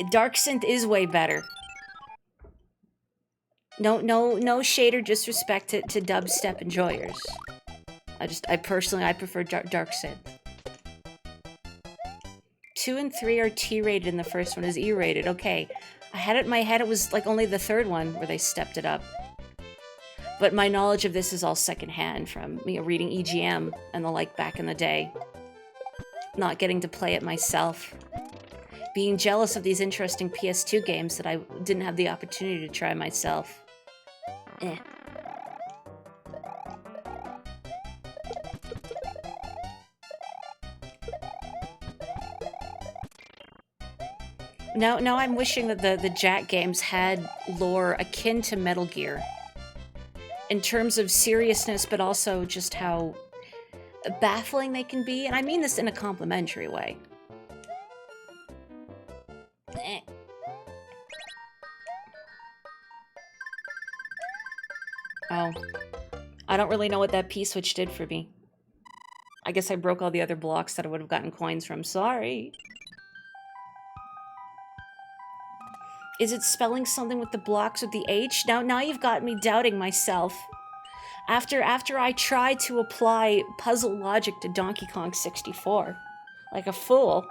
Dark Synth is way better. No shade or disrespect to dubstep enjoyers. I personally prefer Dark Synth. 2 and 3 are T-rated and the first one is E-rated. Okay. I had it in my head it was like only the third one where they stepped it up. But my knowledge of this is all secondhand from reading EGM and the like back in the day. Not getting to play it myself. Being jealous of these interesting PS2 games that I didn't have the opportunity to try myself. Eh. Now I'm wishing that the Jack games had lore akin to Metal Gear. In terms of seriousness, but also just how baffling they can be. And I mean this in a complimentary way. Eh. Oh. I don't really know what that P-switch did for me. I guess I broke all the other blocks that I would have gotten coins from. Sorry. Is it spelling something with the blocks with the H? Now you've got me doubting myself. After I tried to apply puzzle logic to Donkey Kong 64. Like a fool.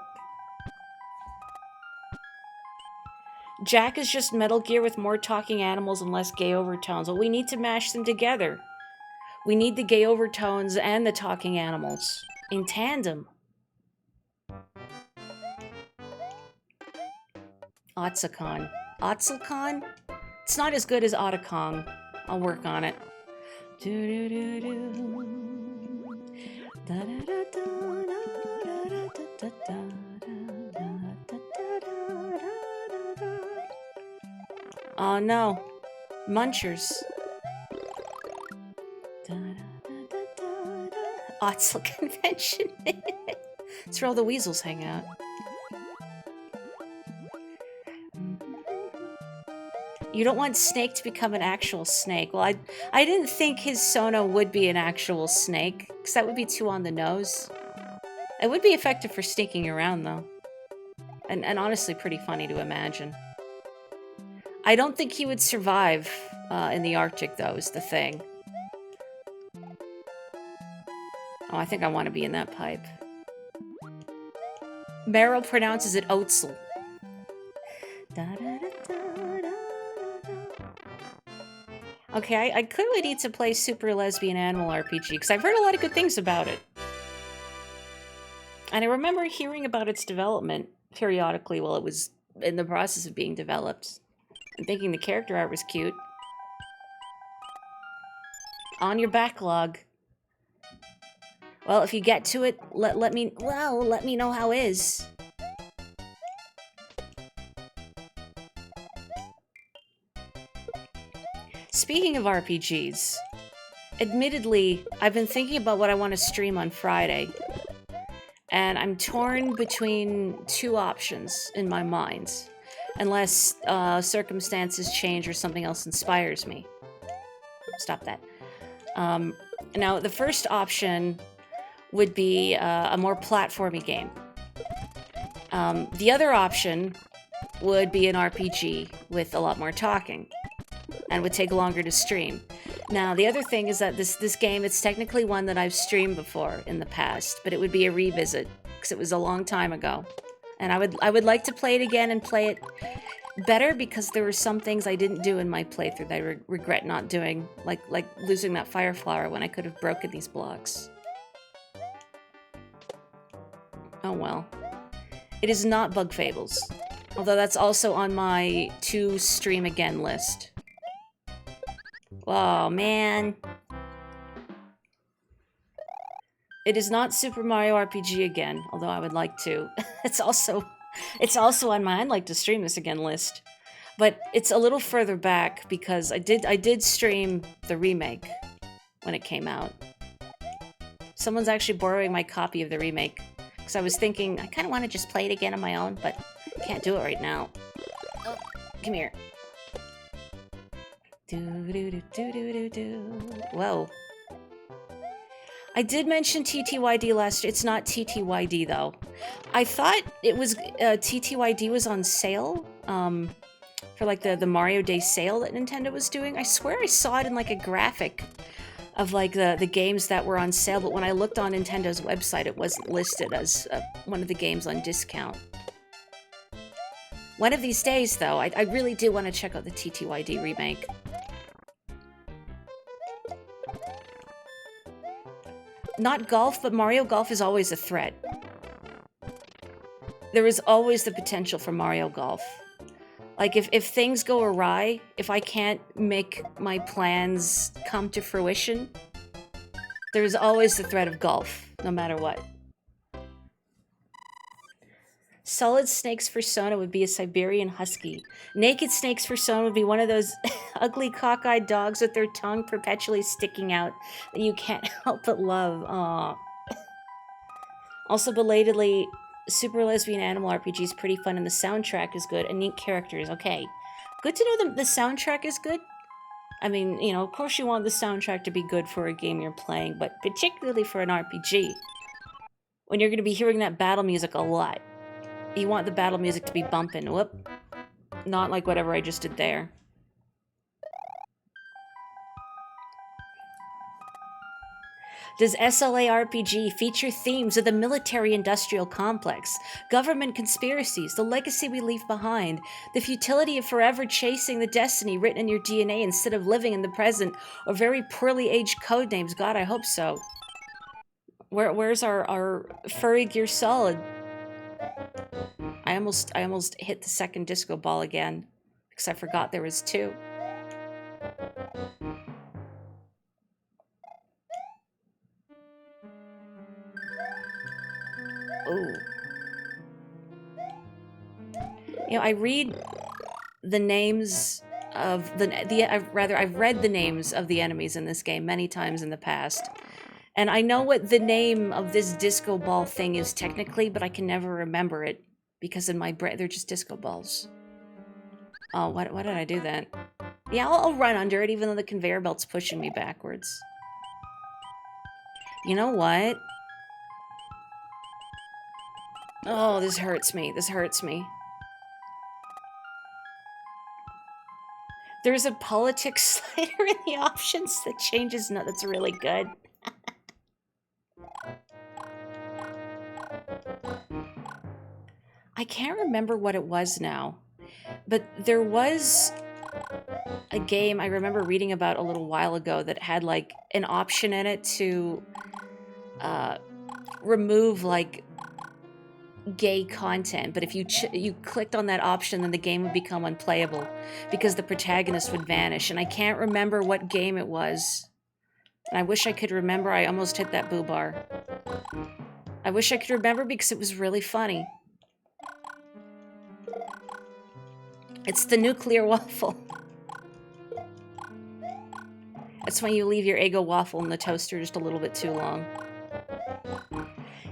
Jack is just Metal Gear with more talking animals and less gay overtones. Well, we need to mash them together. We need the gay overtones and the talking animals. In tandem. Otzacon. Otzelcon? It's not as good as Otacon. I'll work on it. Oh no. Munchers. Otzel Convention. It's where all the weasels hang out. You don't want Snake to become an actual snake. Well, I didn't think his Sona would be an actual snake, because that would be too on the nose. It would be effective for sneaking around, though. And honestly, pretty funny to imagine. I don't think he would survive in the Arctic, though, is the thing. Oh, I think I want to be in that pipe. Meryl pronounces it Otzel. Okay, I clearly need to play Super Lesbian Animal RPG, because I've heard a lot of good things about it. And I remember hearing about its development periodically while it was in the process of being developed. And thinking the character art was cute. On your backlog. Well, if you get to it, let me know how is. Speaking of RPGs, admittedly, I've been thinking about what I want to stream on Friday, and I'm torn between two options in my mind, unless circumstances change or something else inspires me. Stop that. Now, the first option would be a more platformy game. The other option would be an RPG with a lot more talking, and would take longer to stream. Now, the other thing is that this game, it's technically one that I've streamed before in the past, but it would be a revisit, because it was a long time ago. And I would like to play it again and play it better, because there were some things I didn't do in my playthrough that I regret not doing, like losing that fire flower when I could have broken these blocks. Oh well. It is not Bug Fables, although that's also on my to stream again list. Oh, man. It is not Super Mario RPG again, although I would like to. It's also on my I'd like to stream this again list. But it's a little further back because I did stream the remake when it came out. Someone's actually borrowing my copy of the remake, because I was thinking I kind of want to just play it again on my own, but can't do it right now. Oh, come here. Whoa. I did mention TTYD last year. It's not TTYD, though. I thought it was TTYD was on sale for like the Mario Day sale that Nintendo was doing. I swear I saw it in like a graphic of like the games that were on sale, but when I looked on Nintendo's website, it wasn't listed as one of the games on discount. One of these days, though, I really do want to check out the TTYD remake. Not golf, but Mario Golf is always a threat. There is always the potential for Mario Golf. Like, if things go awry, if I can't make my plans come to fruition, there is always the threat of golf, no matter what. Solid Snake's persona would be a Siberian Husky. Naked Snake's persona would be one of those ugly cockeyed dogs with their tongue perpetually sticking out that you can't help but love. Aww. Also, belatedly, Super Lesbian Animal RPG is pretty fun and the soundtrack is good and neat characters. Okay, good to know that the soundtrack is good. I mean, you know, of course you want the soundtrack to be good for a game you're playing, but particularly for an RPG, when you're going to be hearing that battle music a lot. You want the battle music to be bumping. Whoop. Not like whatever I just did there. Does SLA RPG feature themes of the military-industrial complex, government conspiracies, the legacy we leave behind, the futility of forever chasing the destiny written in your DNA instead of living in the present, or very poorly aged codenames? God, I hope so. Where's our Furry Gear Solid? I almost hit the second disco ball again because I forgot there was two. Ooh. You know, I read the names of I've read the names of the enemies in this game many times in the past. And I know what the name of this disco ball thing is technically, but I can never remember it because in my brain they're just disco balls. Oh, why did I do that? Yeah, I'll run under it even though the conveyor belt's pushing me backwards. You know what? Oh, this hurts me. This hurts me. There's a politics slider in the options that changes. No, that's really good. I can't remember what it was now, but there was a game I remember reading about a little while ago that had like an option in it to remove like gay content, but if you clicked on that option, then the game would become unplayable because the protagonist would vanish, and I can't remember what game it was. And I wish I could remember. I almost hit that boo bar. I wish I could remember because it was really funny. It's the nuclear waffle. That's when you leave your Eggo waffle in the toaster just a little bit too long.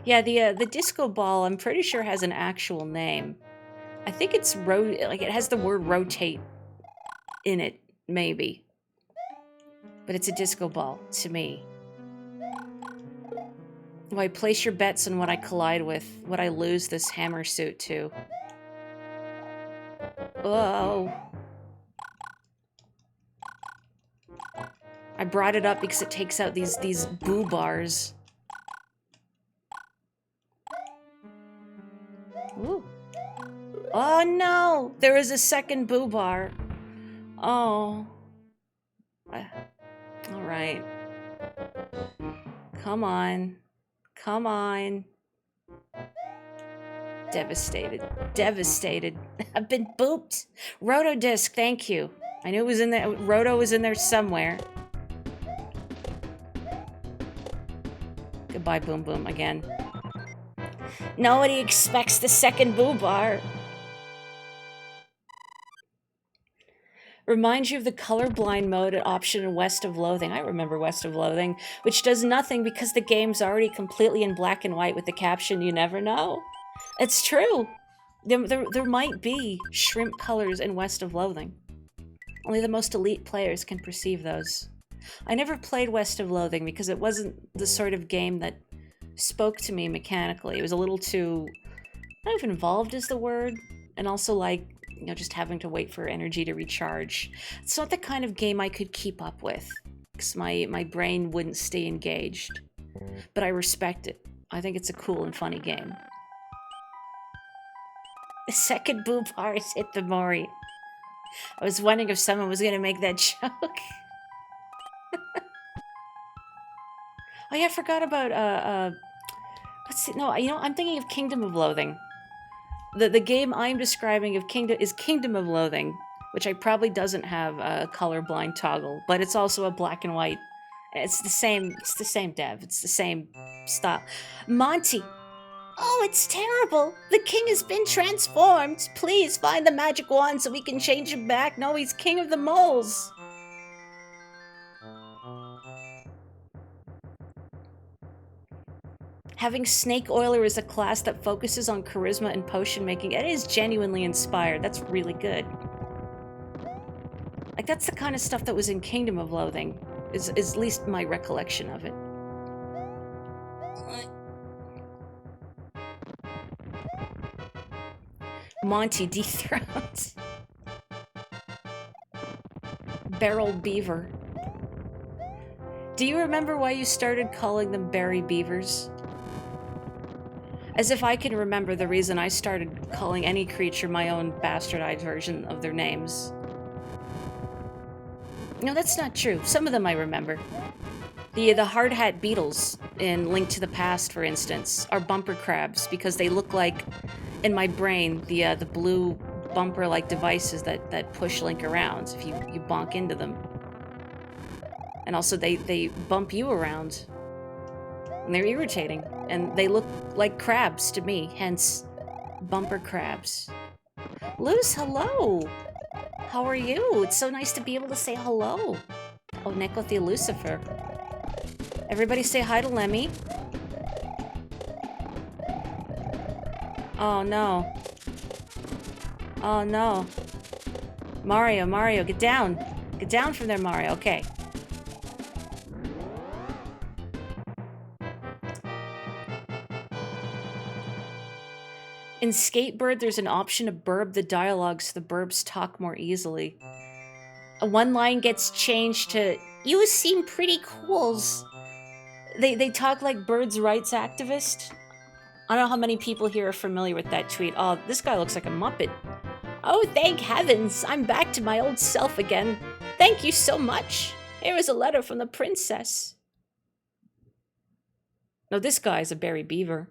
Yeah, the disco ball, I'm pretty sure has an actual name. I think it's like it has the word rotate in it, maybe. But it's a disco ball to me. Why, place your bets on what I collide with, what I lose this hammer suit to. Oh. I brought it up because it takes out these boo bars. Ooh. Oh no! There is a second boo bar. Oh. Alright. Come on. Come on. Devastated. Devastated. I've been booped. Rotodisc, thank you. I knew it was in there. Roto was in there somewhere. Goodbye, Boom Boom, again. Nobody expects the second boo bar. Reminds you of the colorblind mode option in West of Loathing. I remember West of Loathing, which does nothing because the game's already completely in black and white with the caption, "You never know." It's true. There might be shrimp colors in West of Loathing. Only the most elite players can perceive those. I never played West of Loathing because it wasn't the sort of game that spoke to me mechanically. It was a little too... I don't know if involved is the word. And also like, you know, just having to wait for energy to recharge. It's not the kind of game I could keep up with. Because my brain wouldn't stay engaged. But I respect it. I think it's a cool and funny game. The second boo bar has hit the Mori. I was wondering if someone was going to make that joke. Oh yeah, I forgot about, what's it? No, you know, I'm thinking of Kingdom of Loathing. The game I'm describing is Kingdom of Loathing, which I probably doesn't have a colorblind toggle, but it's also a black and white. It's the same dev, it's the same style. Monty! Oh, it's terrible! The king has been transformed! Please find the magic wand so we can change him back. No, he's king of the moles! Having Snake Oiler as a class that focuses on charisma and potion making, it is genuinely inspired. That's really good. Like, that's the kind of stuff that was in Kingdom of Loathing, is at least my recollection of it. Monty dethroned. Barrel Beaver. Do you remember why you started calling them Berry Beavers? As if I can remember the reason I started calling any creature my own bastardized version of their names. No, that's not true. Some of them I remember. The hard hat beetles in Link to the Past, for instance, are bumper crabs because they look like, in my brain, the blue bumper-like devices that push Link around if you bonk into them. And also they bump you around. And they're irritating. And they look like crabs to me, hence bumper crabs. Luz, hello! How are you? It's so nice to be able to say hello. Oh, Nicothy Lucifer. Everybody say hi to Lemmy. Oh no. Oh no. Mario, get down. Get down from there, Mario. Okay. In Skatebird, there's an option to burb the dialogue so the burbs talk more easily. One line gets changed to, "You seem pretty cools." They talk like birds' rights activists. I don't know how many people here are familiar with that tweet. Oh, this guy looks like a Muppet. "Oh, thank heavens, I'm back to my old self again. Thank you so much. Here is a letter from the princess." No, this guy's a Berry Beaver.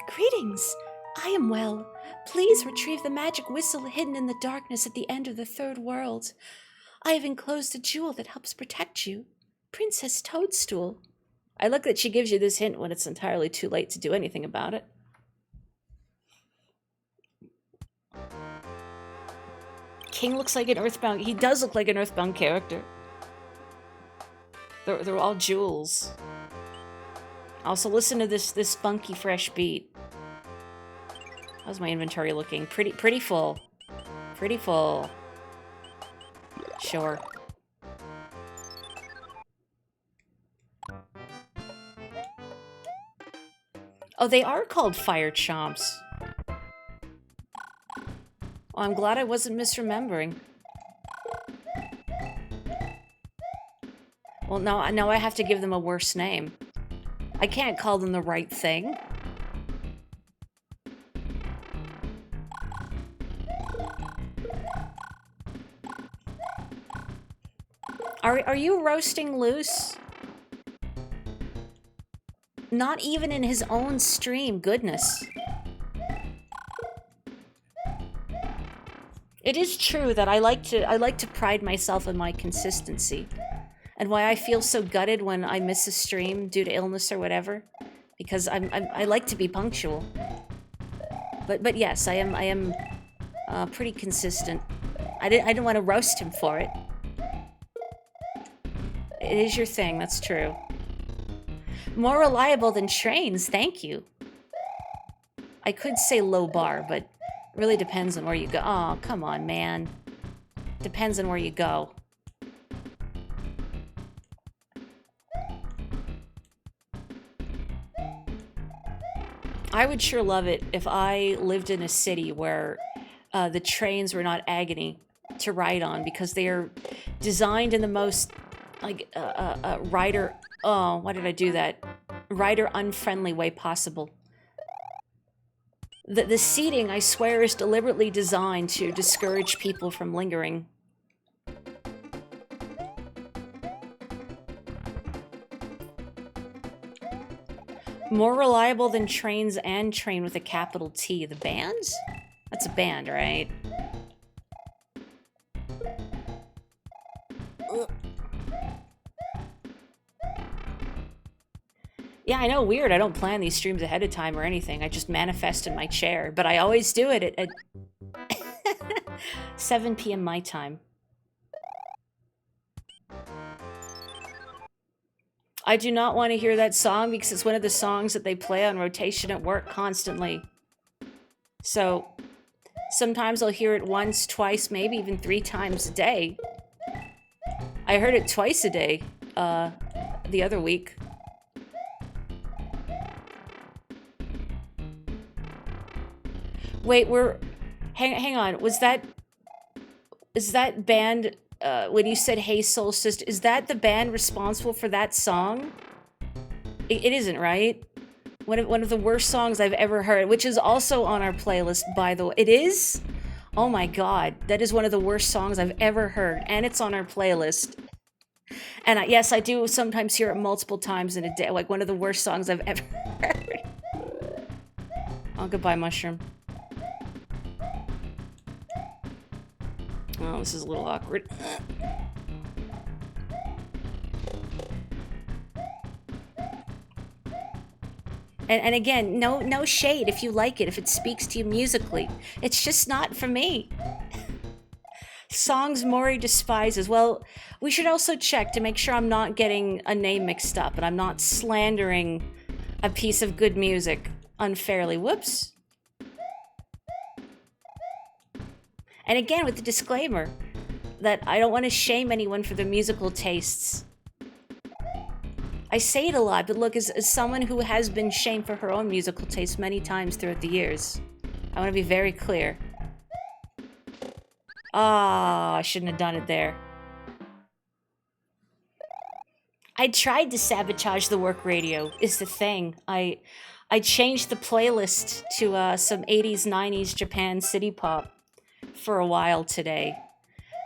Greetings. I am well. Please retrieve the magic whistle hidden in the darkness at the end of the third world. I have enclosed a jewel that helps protect you. Princess Toadstool. I like that she gives you this hint when it's entirely too late to do anything about it. King looks like an Earthbound... He does look like an Earthbound character. They're all jewels. Also, listen to this funky, fresh beat. How's my inventory looking? Pretty full. Pretty full. Sure. Oh, they are called fire chomps. Oh, I'm glad I wasn't misremembering. Well, now I have to give them a worse name. I can't call them the right thing. Are you roasting loose? Not even in his own stream, goodness. It is true that I like to pride myself in my consistency. And why I feel so gutted when I miss a stream due to illness or whatever, because I like to be punctual. But yes, I am pretty consistent. I didn't want to roast him for it. It is your thing, that's true. More reliable than trains, thank you. I could say low bar, but it really depends on where you go. Oh, come on, man. Depends on where you go. I would sure love it if I lived in a city where the trains were not agony to ride on, because they are designed in the most, like, rider... Oh, why did I do that? Rider unfriendly way possible. The seating, I swear, is deliberately designed to discourage people from lingering. More reliable than trains and train with a capital T. The bands? That's a band, right? Ugh. Yeah, I know, weird. I don't plan these streams ahead of time or anything. I just manifest in my chair. But I always do it at 7 p.m. my time. I do not want to hear that song because it's one of the songs that they play on rotation at work constantly. So sometimes I'll hear it once, twice, maybe even 3 times a day. I heard it twice a day the other week. Wait, hang on. Is that band, when you said Hey Soul Sister, is that the band responsible for that song? It isn't, right? One of the worst songs I've ever heard, which is also on our playlist, by the way. It is? Oh my god, that is one of the worst songs I've ever heard, and it's on our playlist. And yes, I do sometimes hear it multiple times in a day, like one of the worst songs I've ever heard. Oh, goodbye, Mushroom. Oh, this is a little awkward. And again, no shade if you like it, if it speaks to you musically. It's just not for me. Songs Maury despises. Well, we should also check to make sure I'm not getting a name mixed up and I'm not slandering a piece of good music unfairly. Whoops. And again, with the disclaimer that I don't want to shame anyone for their musical tastes. I say it a lot, but look, as someone who has been shamed for her own musical taste many times throughout the years, I want to be very clear. Ah, I shouldn't have done it there. I tried to sabotage the work radio, is the thing. I changed the playlist to some 80s, 90s Japan city pop for a while today,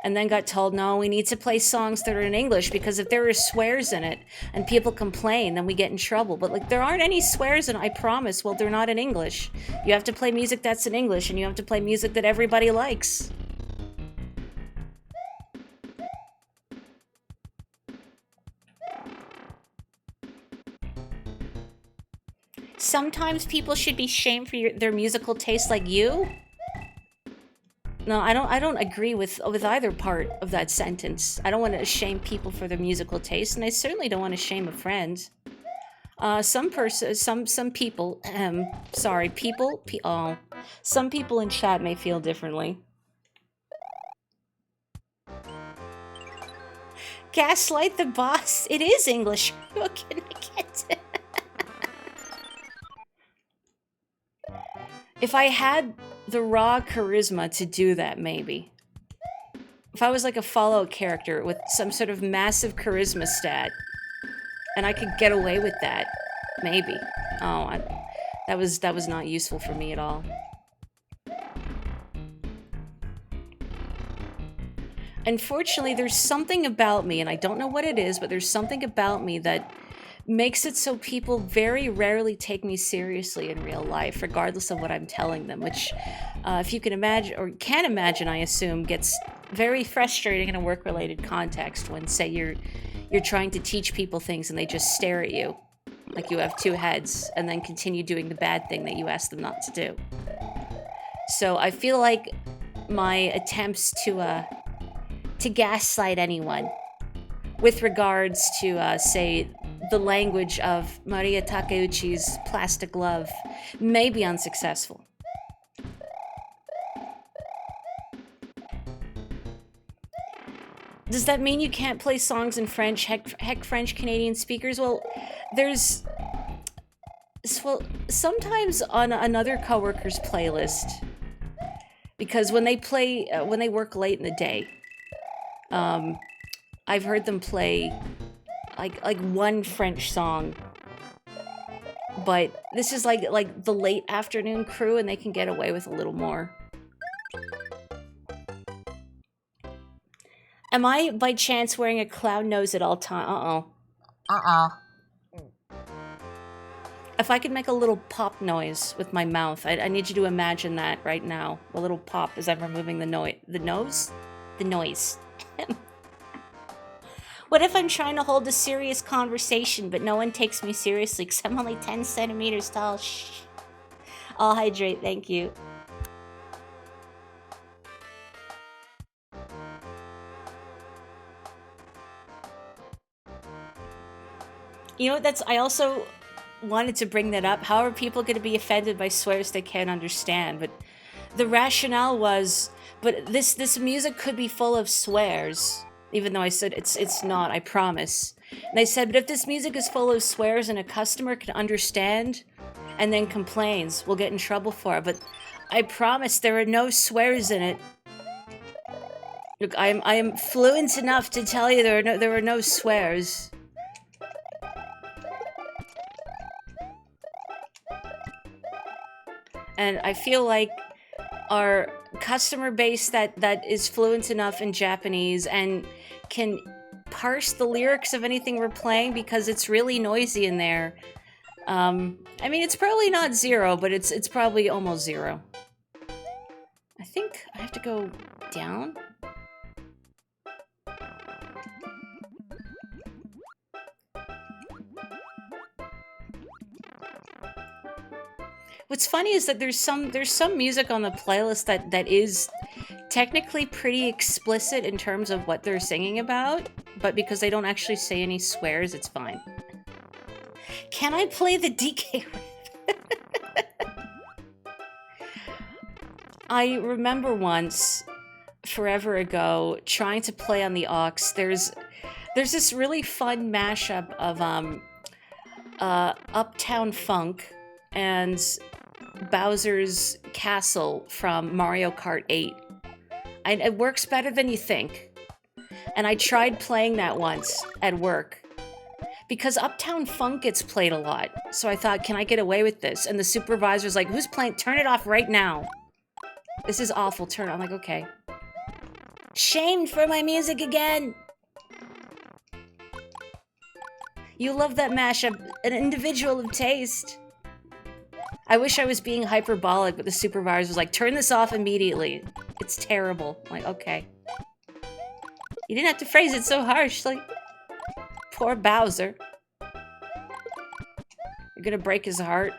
and then got told, no, we need to play songs that are in English, because if there are swears in it and people complain, then we get in trouble. But like, there aren't any swears in it, I promise. Well, they're not in English. You have to play music that's in English, and you have to play music that everybody likes. sometimes people should be shamed for their musical taste like you? No, I don't agree with either part of that sentence. I don't want to shame people for their musical taste, and I certainly don't want to shame a friend. Some people, sorry, oh, some people in chat may feel differently. Gaslight the boss. It is English. What can I get? If I had the raw charisma to do that, maybe. If I was like a Fallout character with some sort of massive charisma stat, and I could get away with that, maybe. Oh, that was not useful for me at all. Unfortunately, there's something about me, and I don't know what it is, but there's something about me that makes it so people very rarely take me seriously in real life, regardless of what I'm telling them, which, if you can imagine, or can imagine, I assume, gets very frustrating in a work-related context when, say, you're trying to teach people things and they just stare at you like you have two heads and then continue doing the bad thing that you asked them not to do. So I feel like my attempts to gaslight anyone with regards to, say, the language of Maria Takeuchi's Plastic Love may be unsuccessful. Does that mean you can't play songs in French? Heck French Canadian speakers? Well, sometimes on another coworker's playlist, because when they work late in the day, I've heard them play like one French song, but this is like the late afternoon crew, and they can get away with a little more. Am I by chance wearing a clown nose at all time? If I could make a little pop noise with my mouth, I need you to imagine that right now. A little pop as I'm removing the noise. What if I'm trying to hold a serious conversation, but no one takes me seriously because I'm only 10 centimeters tall? Shh. I'll hydrate, thank you. You know, I also wanted to bring that up. How are people going to be offended by swears they can't understand? But the rationale was, but this music could be full of swears. Even though I said it's not, I promise. And I said, but if this music is full of swears and a customer can understand and then complains, we'll get in trouble for it. But I promise there are no swears in it. Look, I am fluent enough to tell you there are no swears. And I feel like our customer base that is fluent enough in Japanese and can parse the lyrics of anything we're playing because it's really noisy in there. I mean, it's probably not zero, but it's probably almost zero. I think I have to go down. What's funny is that there's some music on the playlist that is technically pretty explicit in terms of what they're singing about, but because they don't actually say any swears, it's fine. Can I play the DK riff? I remember once, forever ago, trying to play on the aux. There's this really fun mashup of Uptown Funk and Bowser's Castle from Mario Kart 8. It works better than you think. And I tried playing that once at work because Uptown Funk gets played a lot. So I thought, can I get away with this? And the supervisor's like, who's playing? Turn it off right now. This is awful. Turn it on. I'm like, okay. Shamed for my music again. You love that mashup. An individual of taste. I wish I was being hyperbolic, but the supervisor was like, turn this off immediately. It's terrible. I'm like, okay. You didn't have to phrase it so harshly. Poor Bowser. You're gonna break his heart.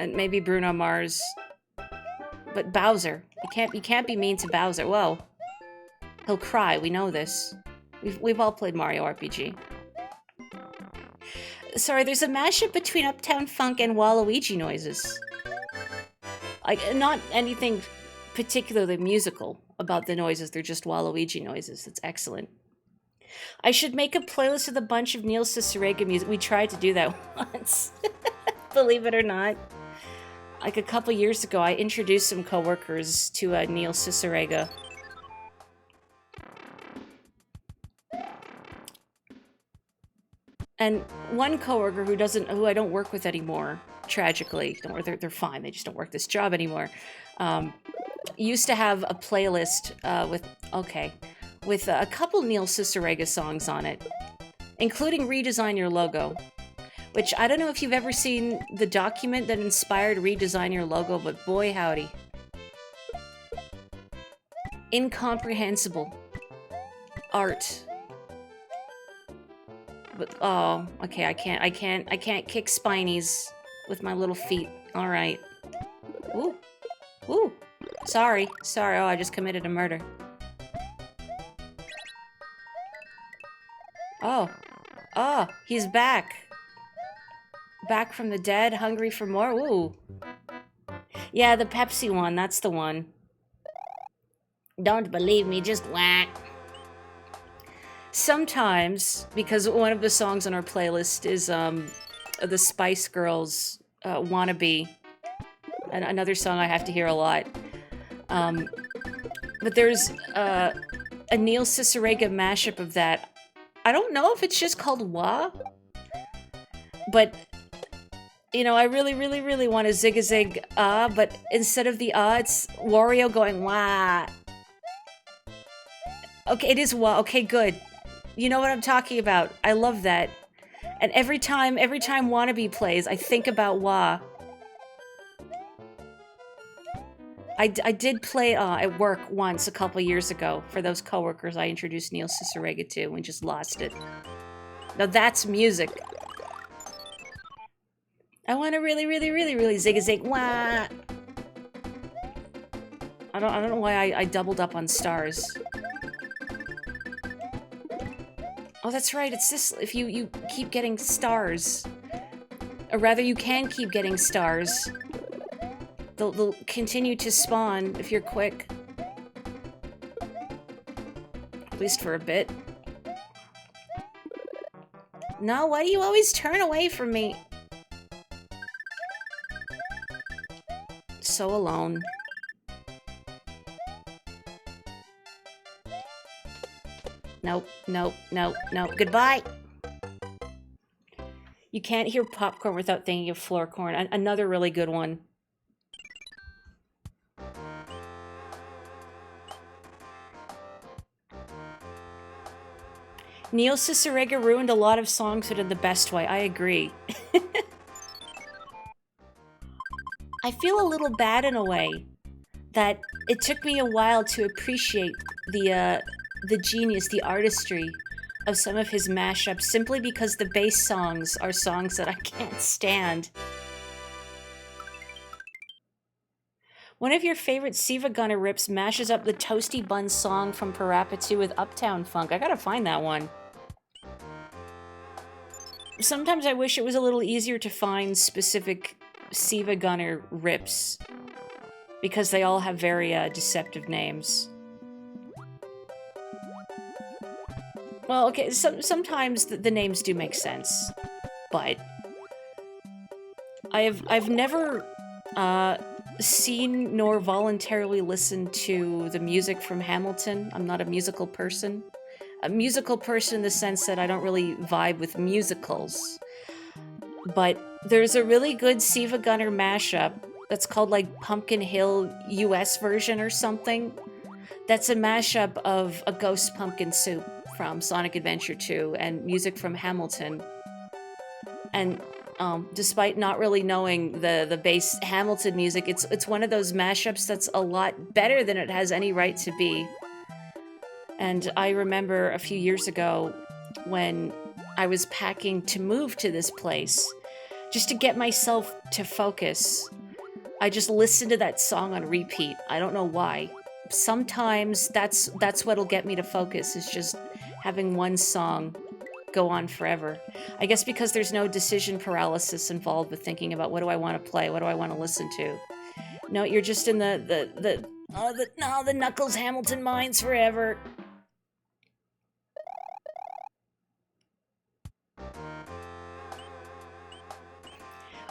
And maybe Bruno Mars. But Bowser. You can't be mean to Bowser. Whoa. He'll cry, we know this. We've all played Mario RPG. Sorry, there's a mashup between Uptown Funk and Waluigi noises. Like, not anything particularly musical about the noises, they're just Waluigi noises. It's excellent. I should make a playlist with a bunch of Neil Cicerega music. We tried to do that once. Believe it or not. Like a couple years ago, I introduced some coworkers to Neil Cicerega. And one coworker who I don't work with anymore, tragically, they're fine, they just don't work this job anymore, used to have a playlist with a couple Neil Cicerega songs on it, including Redesign Your Logo, which I don't know if you've ever seen the document that inspired Redesign Your Logo, but boy howdy. Incomprehensible art. But, oh, okay, I can't kick spinies with my little feet. Alright. Ooh. Ooh. Sorry. Oh, I just committed a murder. Oh. Oh, he's back. Back from the dead, hungry for more? Ooh. Yeah, the Pepsi one, that's the one. Don't believe me, just whack. Sometimes, because one of the songs on our playlist is the Spice Girls' Wannabe, and another song I have to hear a lot. But there's a Neil Cicerega mashup of that. I don't know if it's just called Wah, but, you know, I really, really, really want to zig-a-zig but instead of the it's Wario going Wah. Okay, it is Wah. Okay, good. You know what I'm talking about. I love that. And every time Wannabe plays, I think about Wah. I did play at work once a couple years ago for those coworkers I introduced Neil Cicerega to, and we just lost it. Now that's music. I want to really, really, really, really zig-a-zig. Wah! I don't know why I doubled up on stars. Oh, that's right, it's this, if you keep getting stars, or rather you can keep getting stars, they'll continue to spawn if you're quick. At least for a bit. No, why do you always turn away from me? So alone. Nope, nope, nope, nope. Goodbye! You can't hear popcorn without thinking of floor corn. Another really good one. Neil Cicerega ruined a lot of songs, but in the best way. I agree. I feel a little bad in a way that it took me a while to appreciate the genius, the artistry of some of his mashups, simply because the bass songs are songs that I can't stand. One of your favorite Siva Gunner rips mashes up the Toasty Bun song from Parappa 2 with Uptown Funk. I gotta find that one. Sometimes I wish it was a little easier to find specific Siva Gunner rips, because they all have very deceptive names. Well, okay, sometimes the names do make sense, but I've never seen nor voluntarily listened to the music from Hamilton. I'm not a musical person. A musical person in the sense that I don't really vibe with musicals. But there's a really good Siva Gunner mashup that's called like Pumpkin Hill US version or something. That's a mashup of a Ghost Pumpkin Soup from Sonic Adventure 2 and music from Hamilton. And despite not really knowing the base Hamilton music, it's one of those mashups that's a lot better than it has any right to be. And I remember a few years ago when I was packing to move to this place, just to get myself to focus, I just listen to that song on repeat. I don't know why. Sometimes that's what'll get me to focus, is just having one song go on forever. I guess because there's no decision paralysis involved with thinking about what do I want to play, what do I want to listen to. No, you're just in the Knuckles Hamilton minds forever.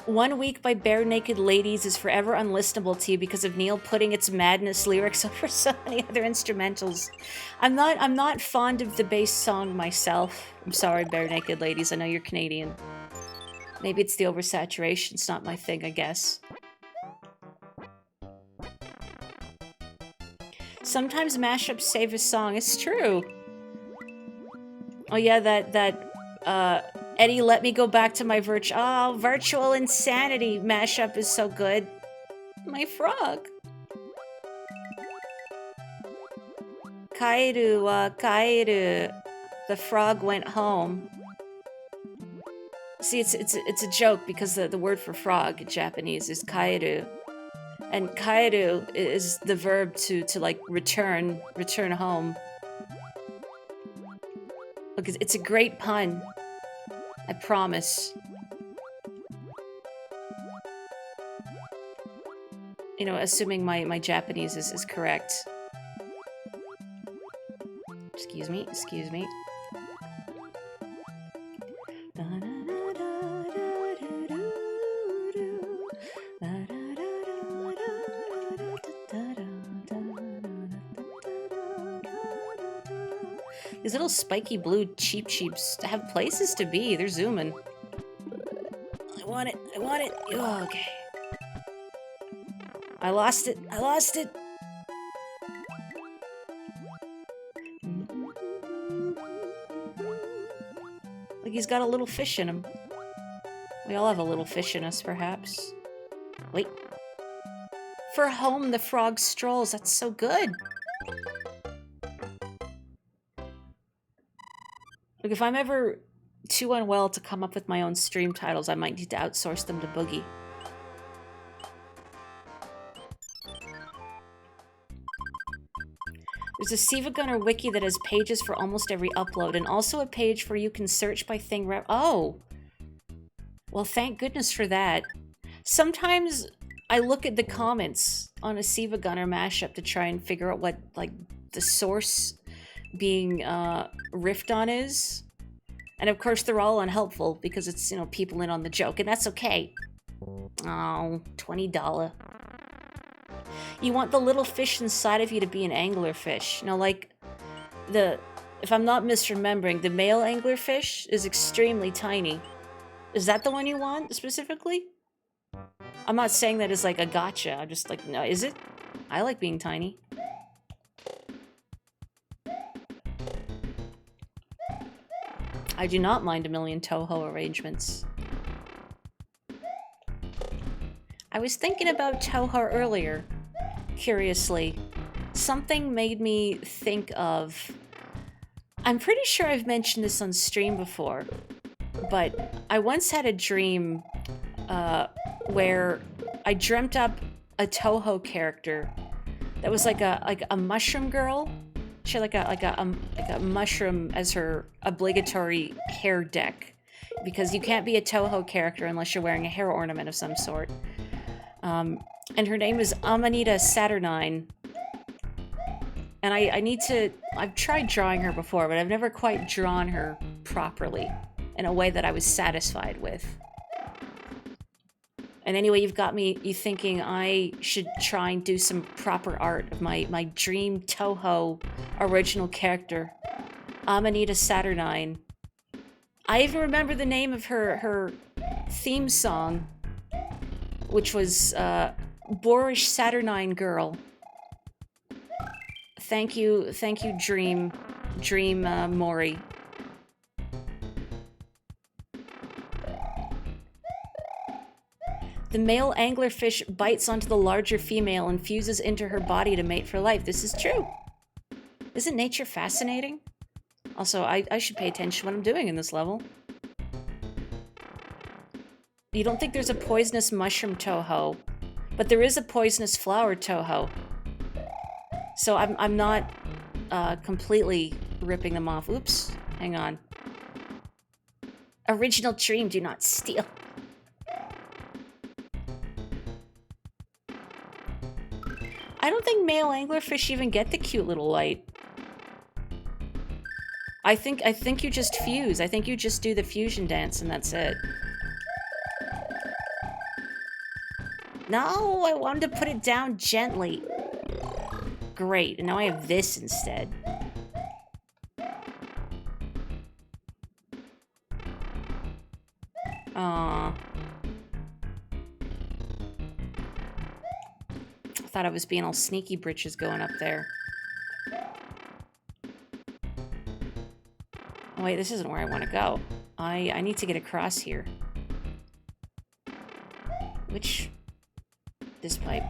One Week by Bare Naked Ladies is forever unlistenable to you because of Neil putting its madness lyrics over so many other instrumentals. I'm not fond of the bass song myself. I'm sorry, Bare Naked Ladies, I know you're Canadian. Maybe it's the oversaturation, it's not my thing, I guess. Sometimes mashups save a song, it's true. Oh yeah, that Eddie, Let Me Go Back to My Virtual Insanity mashup is so good. My frog. Kairu. The frog went home. See, it's a joke because the word for frog in Japanese is kairu. And kairu is the verb to like return home. Look, it's a great pun. I promise. You know, assuming my Japanese is correct. Excuse me. These little spiky blue cheeps have places to be. They're zooming. I want it. Oh, okay. I lost it. Like he's got a little fish in him. We all have a little fish in us, perhaps. Wait. For home, the frog strolls. That's so good. Look, if I'm ever too unwell to come up with my own stream titles, I might need to outsource them to Boogie. There's a Siva Gunner wiki that has pages for almost every upload, and also a page where you can search by thing rep. Oh! Well, thank goodness for that. Sometimes I look at the comments on a Siva Gunner mashup to try and figure out what, like, the source being riffed on is. And of course they're all unhelpful because it's, you know, people in on the joke, and that's okay. Oh, $20. You want the little fish inside of you to be an anglerfish. No, like, if I'm not misremembering, the male anglerfish is extremely tiny. Is that the one you want, specifically? I'm not saying that as like a gotcha, I'm just like, no, is it? I like being tiny. I do not mind a million Toho arrangements. I was thinking about Toho earlier, curiously. Something made me think of... I'm pretty sure I've mentioned this on stream before, but I once had a dream where I dreamt up a Toho character that was like a mushroom girl. She had like a mushroom as her obligatory hair deck, because you can't be a Toho character unless you're wearing a hair ornament of some sort. And her name is Amanita Saturnine. And I've tried drawing her before, but I've never quite drawn her properly in a way that I was satisfied with. And anyway, you've got me thinking I should try and do some proper art of my dream Toho original character, Amanita Saturnine. I even remember the name of her theme song, which was Boorish Saturnine Girl. Thank you, Dream Mori. The male anglerfish bites onto the larger female and fuses into her body to mate for life. This is true. Isn't nature fascinating? Also, I should pay attention to what I'm doing in this level. You don't think there's a poisonous mushroom Toho, but there is a poisonous flower Toho. So I'm not completely ripping them off. Oops, hang on. Original dream, do not steal. I don't think male anglerfish even get the cute little light. I think you just fuse. I think you just do the fusion dance and that's it. No, I wanted to put it down gently. Great, and now I have this instead. Aww. I thought I was being all sneaky britches going up there. Oh wait, this isn't where I want to go. I need to get across here. Which... This pipe.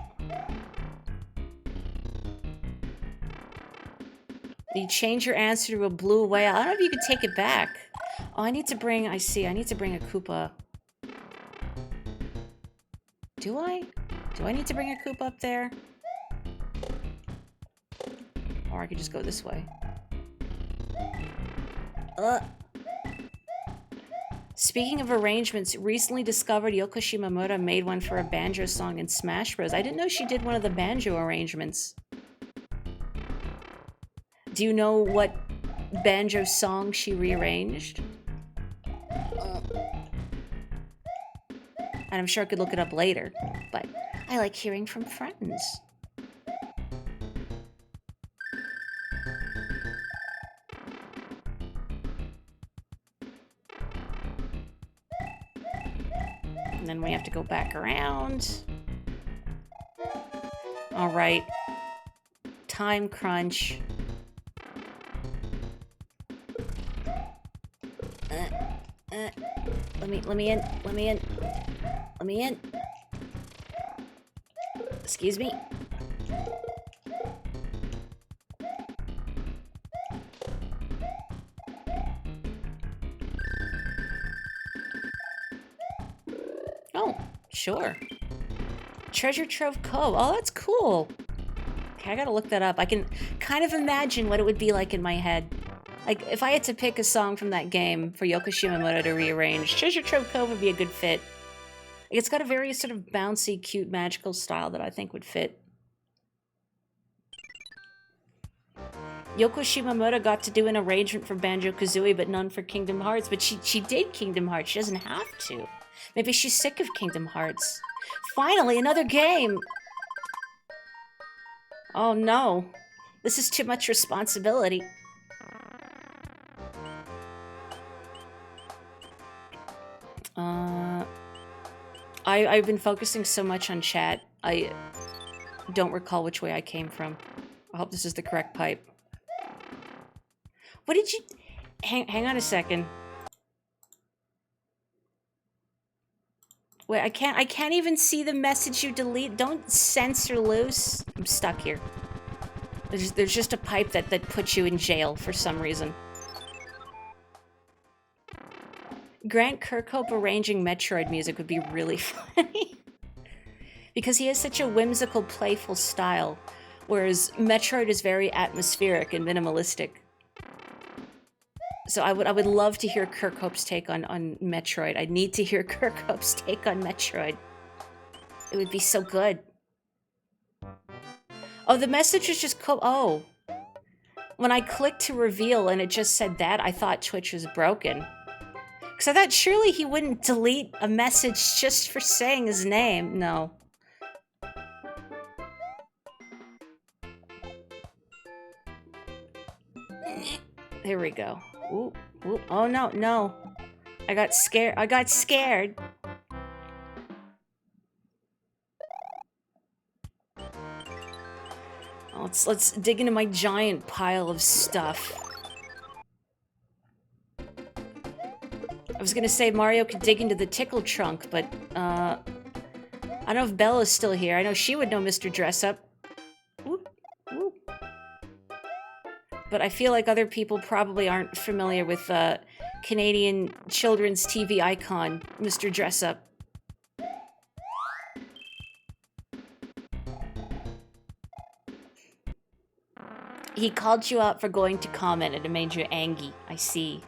You change your answer to a blue whale. I don't know if you could take it back. Oh, I need to bring... I see. I need to bring a Koopa. Do I? Do I need to bring a Koopa up there? Or I could just go this way. Speaking of arrangements, recently discovered Yoko Shimamura made one for a banjo song in Smash Bros. I didn't know she did one of the banjo arrangements. Do you know what banjo song she rearranged? And I'm sure I could look it up later, but I like hearing from friends. And then we have to go back around. All right. Time crunch. Let me in. Let me in. Let me in. Excuse me. Oh, sure. Treasure Trove Cove. Oh, that's cool. Okay, I gotta look that up. I can kind of imagine what it would be like in my head. Like, if I had to pick a song from that game for Yoko Shimamura to rearrange, Treasure Trove Cove would be a good fit. It's got a very sort of bouncy, cute, magical style that I think would fit. Yoko Shimamura got to do an arrangement for Banjo-Kazooie, but none for Kingdom Hearts. But she did Kingdom Hearts. She doesn't have to. Maybe she's sick of Kingdom Hearts. Finally, another game! Oh no. This is too much responsibility. I've been focusing so much on chat, I don't recall which way I came from. I hope this is the correct pipe. What did you... Hang on a second. Wait, I can't even see the message you delete. Don't censor loose. I'm stuck here. There's just a pipe that puts you in jail for some reason. Grant Kirkhope arranging Metroid music would be really funny. Because he has such a whimsical, playful style, whereas Metroid is very atmospheric and minimalistic. So I would love to hear Kirkhope's take on Metroid. I need to hear Kirkhope's take on Metroid. It would be so good. Oh, the message was just oh. When I clicked to reveal and it just said that, I thought Twitch was broken. Because I thought surely he wouldn't delete a message just for saying his name. No. Here we go. Ooh, ooh. Oh no, no. I got scared. I got scared. Oh, let's dig into my giant pile of stuff. I was gonna say Mario could dig into the tickle trunk, but I don't know if Bella's still here. I know she would know Mr. Dressup. Whoop, whoop. But I feel like other people probably aren't familiar with Canadian children's TV icon, Mr. Dressup. He called you out for going to comment and it made you angry. I see.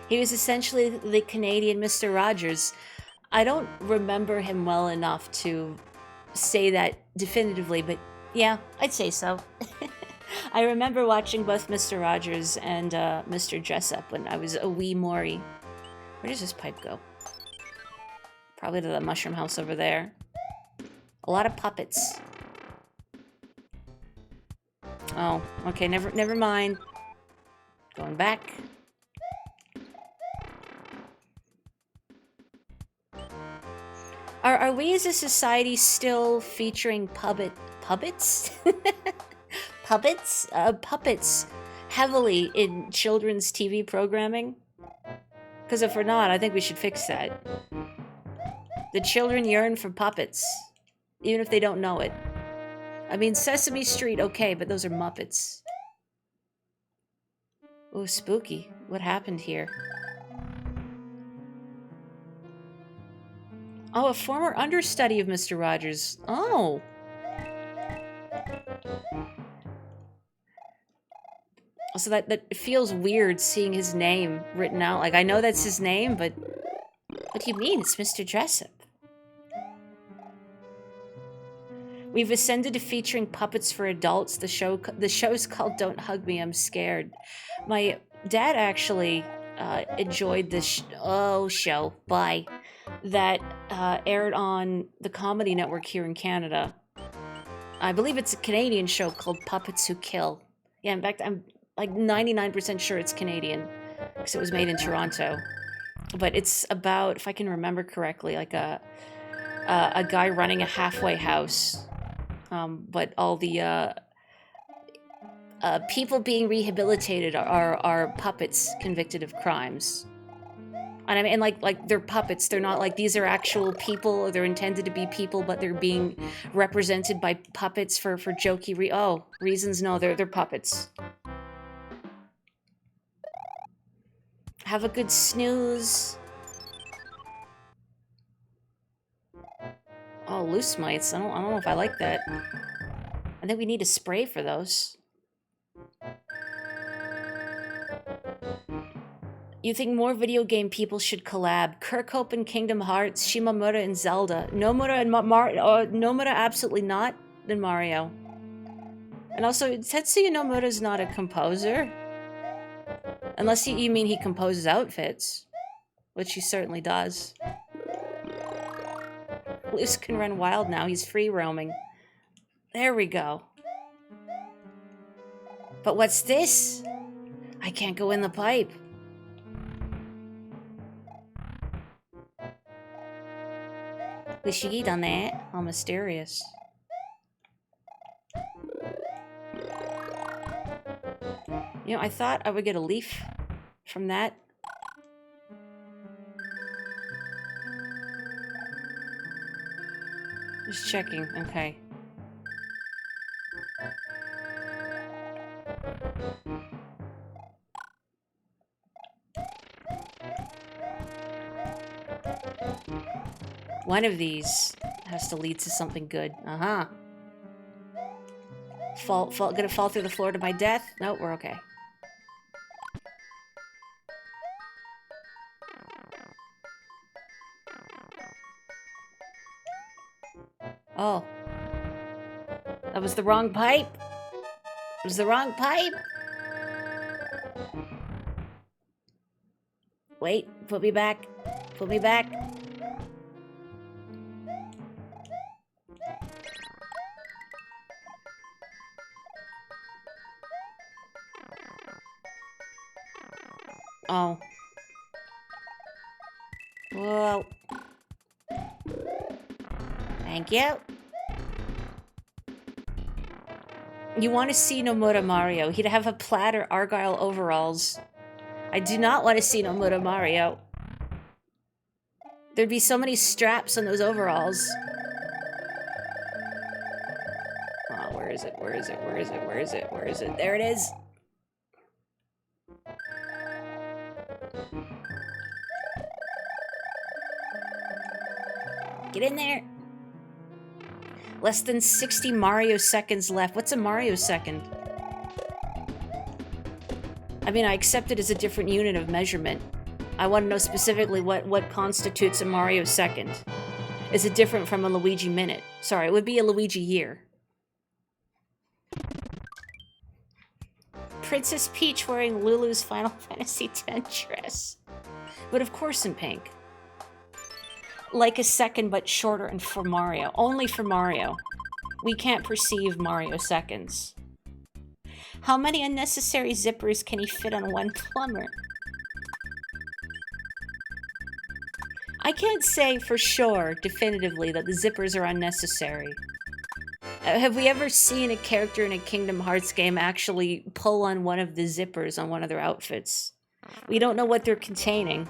He was essentially the Canadian Mr. Rogers. I don't remember him well enough to say that definitively, but yeah, I'd say so. I remember watching both Mr. Rogers and Mr. Jessup when I was a wee Maury. Where does this pipe go? Probably to the mushroom house over there. A lot of puppets. Oh, okay, never mind. Going back. Are we as a society still featuring puppets? Puppets heavily in children's TV programming? Because if we're not, I think we should fix that. The children yearn for puppets, even if they don't know it. I mean, Sesame Street, okay, but those are Muppets. Oh, spooky. What happened here? Oh, a former understudy of Mr. Rogers. Oh. So that feels weird seeing his name written out. Like, I know that's his name, but what do you mean? It's Mr. Jessup. We've ascended to featuring puppets for adults. The show's called Don't Hug Me, I'm Scared. My dad actually enjoyed this show that aired on the Comedy Network here in Canada. I believe it's a Canadian show called Puppets Who Kill. Yeah, in fact, I'm like 99% sure it's Canadian because it was made in Toronto. But it's about, if I can remember correctly, like a guy running a halfway house. But all the people being rehabilitated are puppets convicted of crimes. And I mean, like they're puppets. They're not like these are actual people, or they're intended to be people, but they're being represented by puppets for jokey reasons. No, they're puppets. Have a good snooze. Oh, loose mites. I don't know if I like that. I think we need a spray for those. You think more video game people should collab? Kirkhope and Kingdom Hearts, Shimamura and Zelda. Nomura and Nomura absolutely not than Mario. And also, Tetsuya Nomura's not a composer. Unless you mean he composes outfits. Which he certainly does. Luce can run wild now, he's free roaming. There we go. But what's this? I can't go in the pipe. Wishigi done that. How mysterious. You know, I thought I would get a leaf from that. Just checking, okay. One of these has to lead to something good. Uh-huh. Gonna fall through the floor to my death? No, we're okay. Oh. That was the wrong pipe. It was the wrong pipe. Wait, put me back. Put me back. Oh. Whoa. Thank you. You want to see Nomura Mario. He'd have a platter Argyle overalls. I do not want to see Nomura Mario. There'd be so many straps on those overalls. Oh, where is it? Where is it? Where is it? Where is it? Where is it? There it is. Get in there. Less than 60 Mario seconds left. What's a Mario second? I mean, I accept it as a different unit of measurement. I want to know specifically what constitutes a Mario second. Is it different from a Luigi minute? Sorry, it would be a Luigi year. Princess Peach wearing Lulu's Final Fantasy X dress. But of course in pink. Like a second, but shorter and for Mario. Only for Mario. We can't perceive Mario seconds. How many unnecessary zippers can he fit on one plumber? I can't say for sure, definitively, that the zippers are unnecessary. Have we ever seen a character in a Kingdom Hearts game actually pull on one of the zippers on one of their outfits? We don't know what they're containing.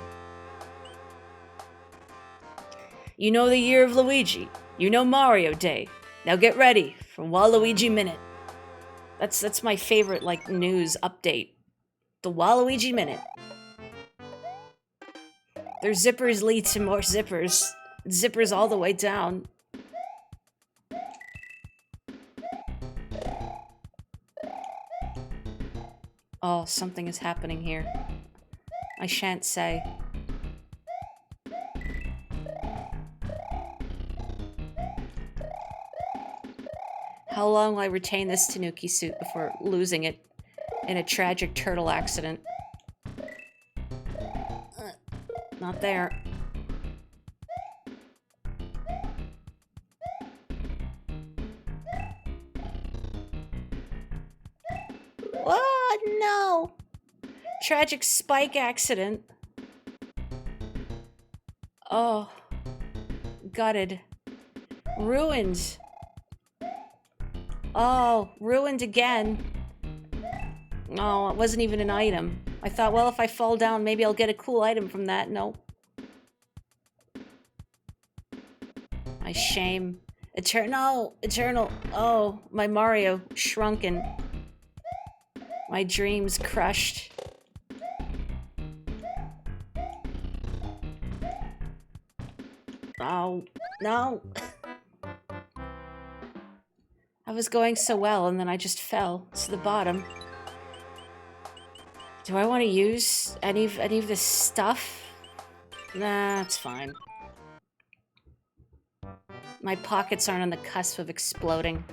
You know the year of Luigi. You know Mario Day. Now get ready for Waluigi Minute. That's my favorite, like, news update. The Waluigi Minute. Their zippers lead to more zippers. Zippers all the way down. Oh, something is happening here. I shan't say. How long will I retain this Tanuki suit before losing it in a tragic turtle accident? Not there. Oh, no! Tragic spike accident. Oh. Gutted. Ruined. Oh, ruined again. Oh, it wasn't even an item. I thought, well, if I fall down, maybe I'll get a cool item from that. Nope. My shame. Eternal. Oh, my Mario shrunken. My dreams crushed. Oh, no. I was going so well, and then I just fell to the bottom. Do I want to use any of this stuff? Nah, it's fine. My pockets aren't on the cusp of exploding.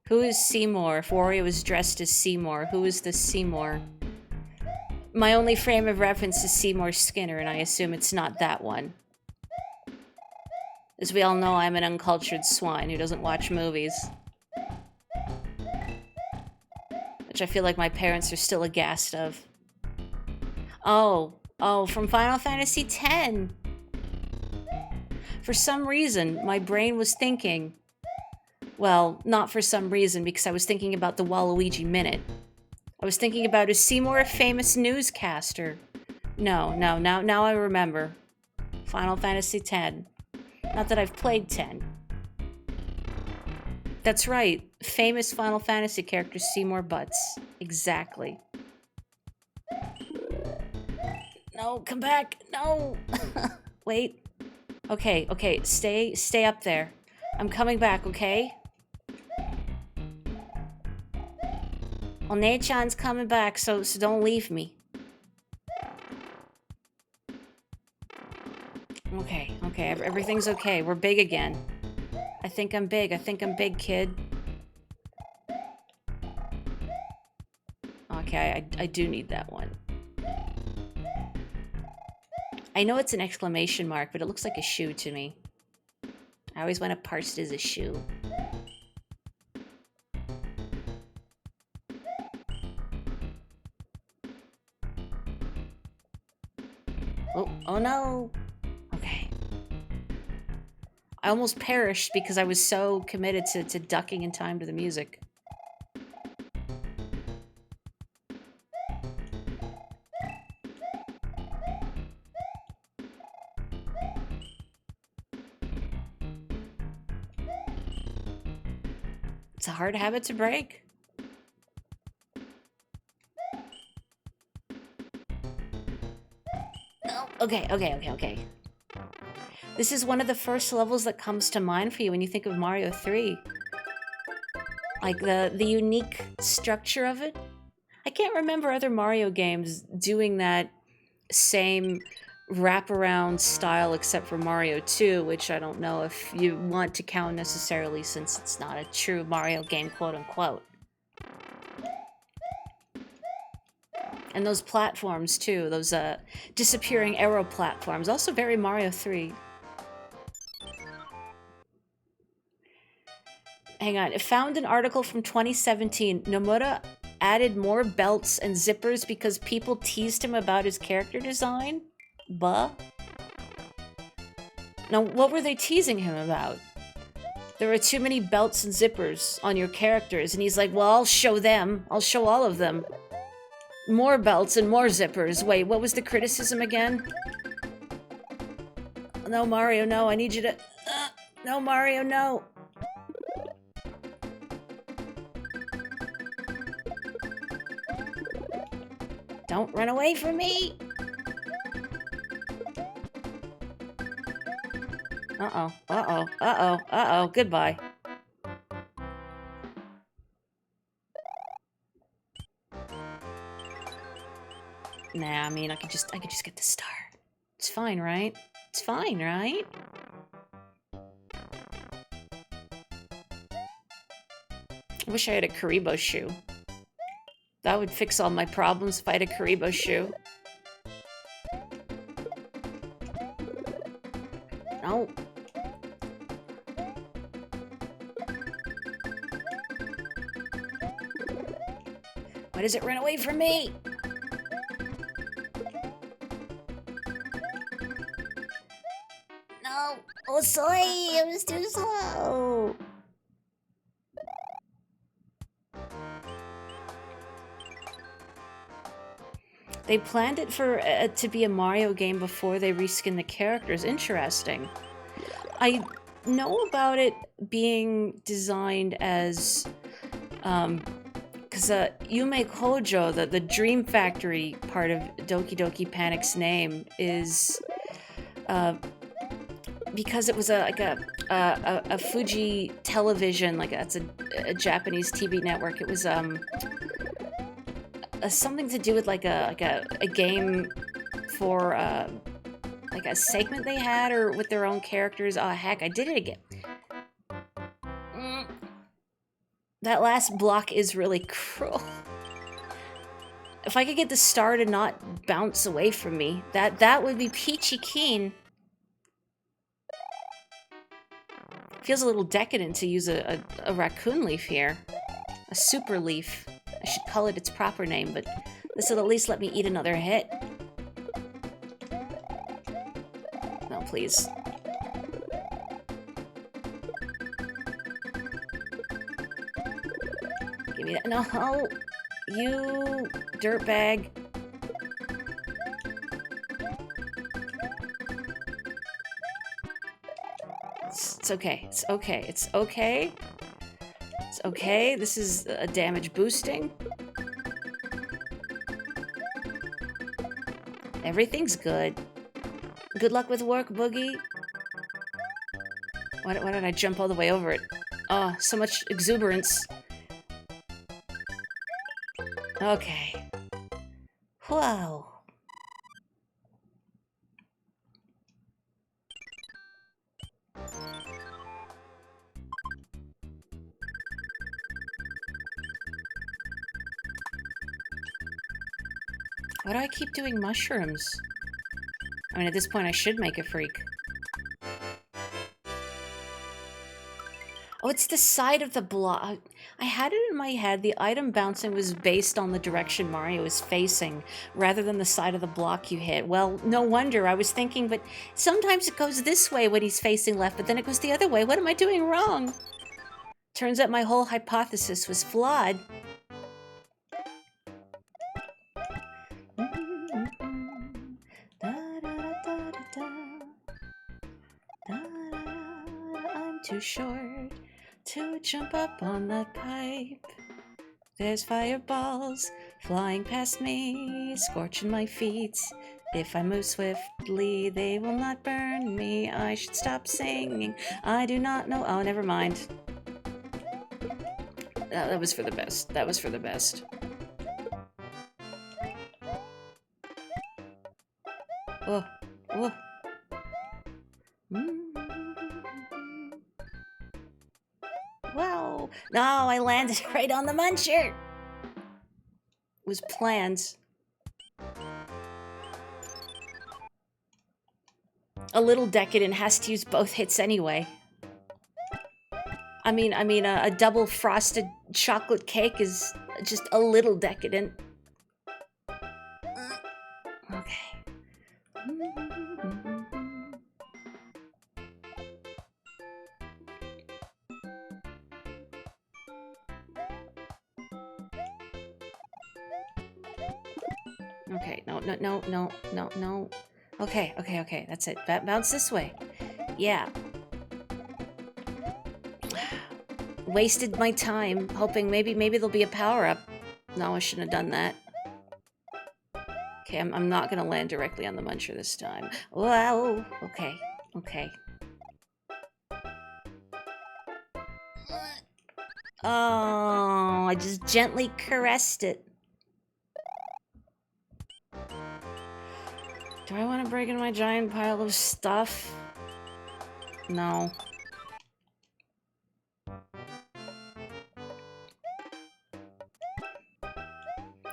Who is Seymour? If Wario is dressed as Seymour, who is the Seymour? My only frame of reference is Seymour Skinner, and I assume it's not that one. As we all know, I'm an uncultured swine who doesn't watch movies. Which I feel like my parents are still aghast of. Oh, from Final Fantasy X! For some reason, my brain was thinking... Well, not for some reason, because I was thinking about the Waluigi Minute. I was thinking about, is Seymour a famous newscaster? No, now I remember. Final Fantasy X. Not that I've played 10. That's right. Famous Final Fantasy character Seymour Butts. Exactly. No, come back. No. Wait. Okay. Stay up there. I'm coming back, okay? Well, Nechan's coming back, so don't leave me. Okay, everything's okay. We're big again. I think I'm big, kid. Okay, I do need that one. I know it's an exclamation mark, but it looks like a shoe to me. I always want to parse it as a shoe. Oh no! Okay. I almost perished because I was so committed to ducking in time to the music. It's a hard habit to break. Okay. This is one of the first levels that comes to mind for you when you think of Mario 3. Like the unique structure of it. I can't remember other Mario games doing that same wraparound style except for Mario 2, which I don't know if you want to count necessarily since it's not a true Mario game, quote unquote. And those platforms too, those disappearing arrow platforms, also very Mario 3. Hang on, it found an article from 2017. Nomura added more belts and zippers because people teased him about his character design? Buh. Now, what were they teasing him about? There are too many belts and zippers on your characters, and he's like, well, I'll show them. I'll show all of them. More belts and more zippers. Wait, what was the criticism again? No, Mario, no, I need you to... no, Mario, no. Don't run away from me! Uh-oh, goodbye. Nah, I mean, I could just get the star. It's fine, right? It's fine, right? I wish I had a Karibo shoe. That would fix all my problems if I had a Karibo shoe. No. Why does it run away from me? No. Oh, sorry. I was too slow. They planned it for to be a Mario game before they reskinned the characters. Interesting. I know about it being designed as, because Yume Kojo, the Dream Factory part of Doki Doki Panic's name, is because it was a Fuji television, like that's a Japanese TV network. It was something to do with like a game for like a segment they had or with their own characters. Oh heck, I did it again. That last block is really cruel. If I could get the star to not bounce away from me, that would be peachy keen. Feels a little decadent to use a raccoon leaf here. A super leaf. I should call it its proper name, but this will at least let me eat another hit. No, please. Give me that. No, you dirtbag. It's okay. It's okay. It's okay. It's okay. This is a damage boosting. Everything's good. Good luck with work, Boogie. Why did I jump all the way over it? Oh, so much exuberance. Okay. Whoa. Why do I keep doing mushrooms? I mean, at this point, I should make a freak. Oh, it's the side of the block. I had it in my head. The item bouncing was based on the direction Mario is facing, rather than the side of the block you hit. Well, no wonder. I was thinking, but sometimes it goes this way when he's facing left, but then it goes the other way. What am I doing wrong? Turns out my whole hypothesis was flawed. I'm too short to jump up on that pipe. There's fireballs flying past me, scorching my feet. If I move swiftly, they will not burn me. I should stop singing. I do not know. Oh, never mind. That was for the best. That was for the best. Oh, oh. Wow. No, I landed right on the muncher. It was planned. A little decadent has to use both hits anyway. I mean, a double frosted chocolate cake is just a little decadent. Okay. Okay, no. Okay, that's it. Bounce this way. Yeah. Wasted my time, hoping maybe there'll be a power-up. No, I shouldn't have done that. Okay, I'm not gonna land directly on the muncher this time. Wow, okay. Oh, I just gently caressed it. Do I want to break into my giant pile of stuff? No.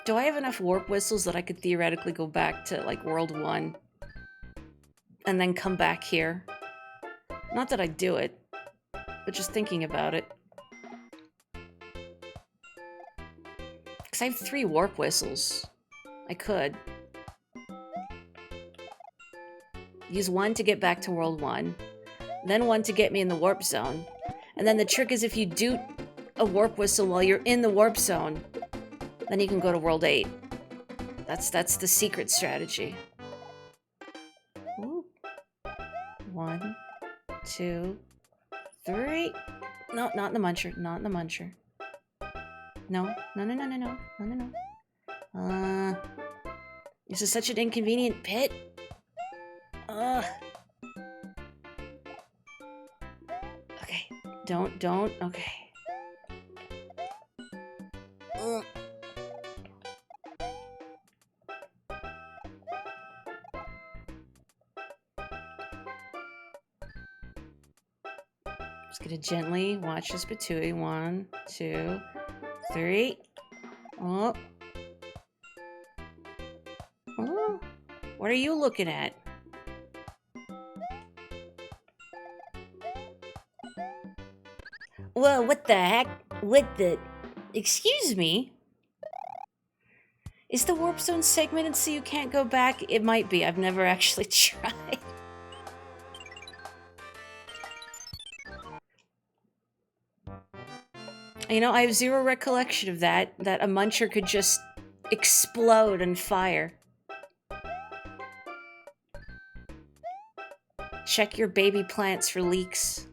Do I have enough warp whistles that I could theoretically go back to, like, World 1? And then come back here? Not that I'd do it, but just thinking about it. Because I have 3 warp whistles. I could. Use 1 to get back to World 1, then 1 to get me in the warp zone. And then the trick is if you do a warp whistle while you're in the warp zone, then you can go to World 8. That's the secret strategy. Ooh. 1, 2, 3. No, not in the muncher. Not in the muncher. No. This is such an inconvenient pit. Ugh. Okay. Don't. Okay. Ugh. Just gonna gently watch this patootie. 1, 2, 3. Oh. Oh. What are you looking at? Whoa, what the heck? What the... Excuse me? Is the warp zone segmented so you can't go back? It might be. I've never actually tried. You know, I have 0 recollection of that a muncher could just explode and fire. Check your baby plants for leaks.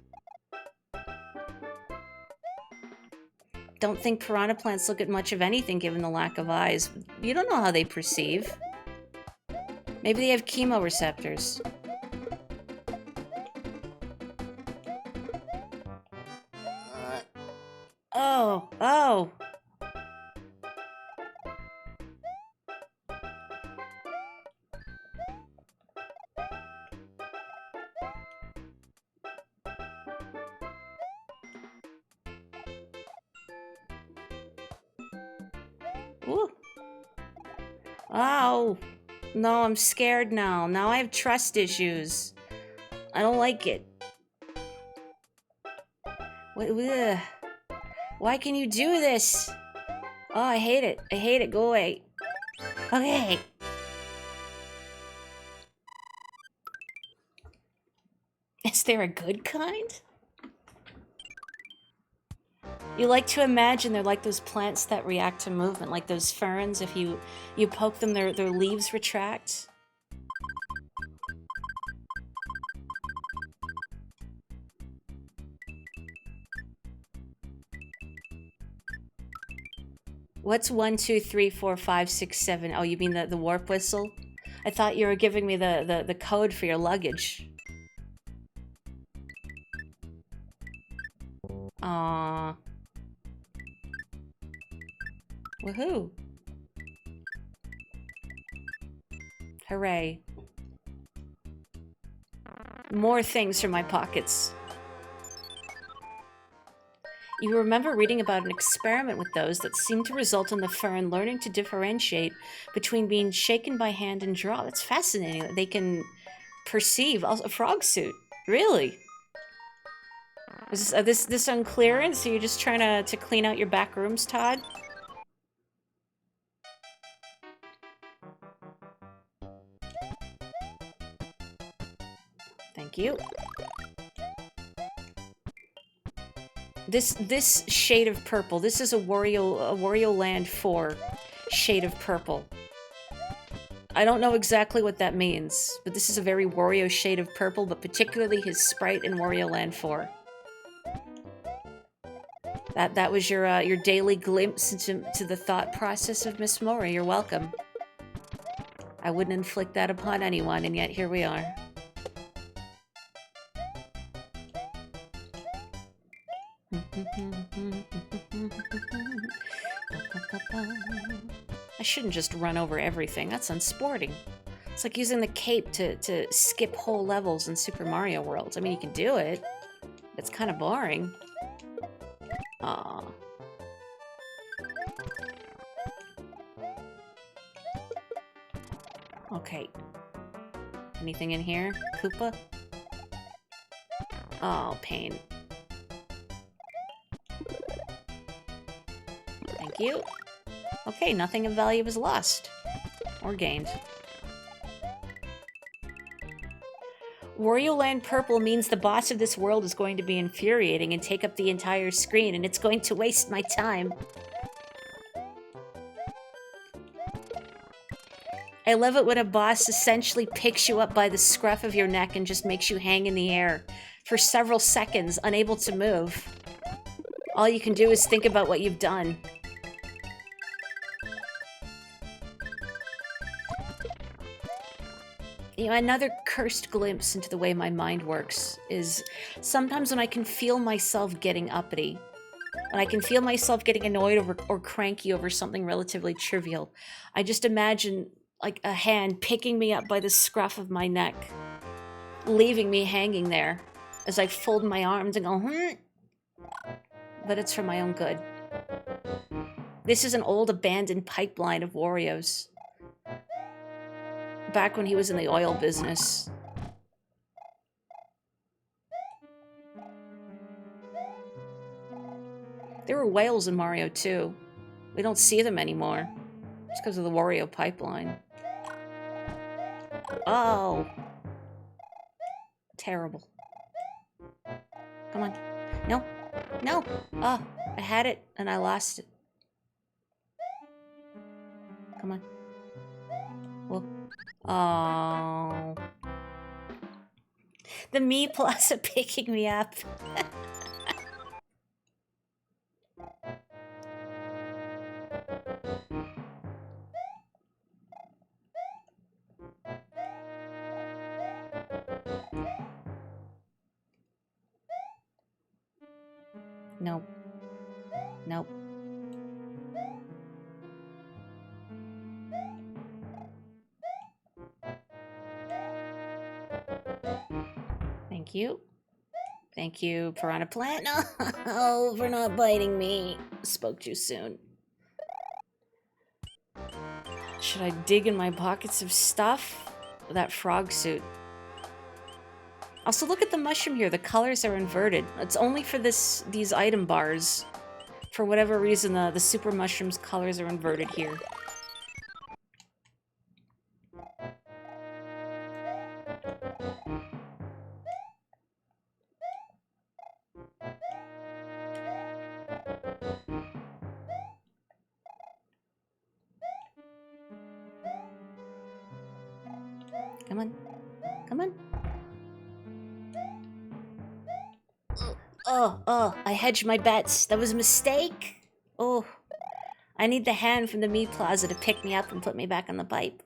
Don't think piranha plants look at much of anything given the lack of eyes. You don't know how they perceive. Maybe they have chemoreceptors. Oh. Ooh. Oh. No, I'm scared now. Now I have trust issues. I don't like it. Ugh. Why can you do this? Oh, I hate it. Go away. Okay. Is there a good kind? You like to imagine they're like those plants that react to movement, like those ferns. If you poke them, their leaves retract. What's 1, 2, 3, 4, 5, 6, 7? Oh, you mean the warp whistle? I thought you were giving me the code for your luggage. Aww. Woohoo. Hooray. More things from my pockets. You remember reading about an experiment with those that seemed to result in the fern learning to differentiate between being shaken by hand and draw. That's fascinating that they can perceive a frog suit. Really? Is this on clearance? Are you just trying to clean out your back rooms, Todd? Thank you. This shade of purple. This is a Wario Land 4 shade of purple. I don't know exactly what that means, but this is a very Wario shade of purple, but particularly his sprite in Wario Land 4. That was your daily glimpse into the thought process of Miss Mori. You're welcome. I wouldn't inflict that upon anyone, and yet here we are. I shouldn't just run over everything. That's unsporting. It's like using the cape to skip whole levels in Super Mario World. I mean, you can do it, but it's kind of boring. Aww. Okay. Anything in here? Koopa? Oh, pain. Thank you. Okay, nothing of value was lost. Or gained. Wario Land Purple means the boss of this world is going to be infuriating and take up the entire screen, and it's going to waste my time. I love it when a boss essentially picks you up by the scruff of your neck and just makes you hang in the air for several seconds, unable to move. All you can do is think about what you've done. You know, another cursed glimpse into the way my mind works is sometimes when I can feel myself getting uppity, when I can feel myself getting annoyed or cranky over something relatively trivial, I just imagine like a hand picking me up by the scruff of my neck, leaving me hanging there as I fold my arms and go, But it's for my own good. This is an old abandoned pipeline of Wario's. Back when he was in the oil business. There were whales in Mario 2. We don't see them anymore. It's because of the Wario pipeline. Oh. Terrible. Come on. No. No. Oh, I had it and I lost it. Come on. Well. Oh. The Mii Plaza picking me up. Nope. Nope. Thank you. Thank you, Piranha Plant. No, for not biting me. Spoke too soon. Should I dig in my pockets of stuff? That frog suit. Also, look at the mushroom here. The colors are inverted. It's only for these item bars. For whatever reason, the super mushroom's colors are inverted here. Come on. Come on. Oh, I hedged my bets. That was a mistake. Oh, I need the hand from the Mii Plaza to pick me up and put me back on the pipe.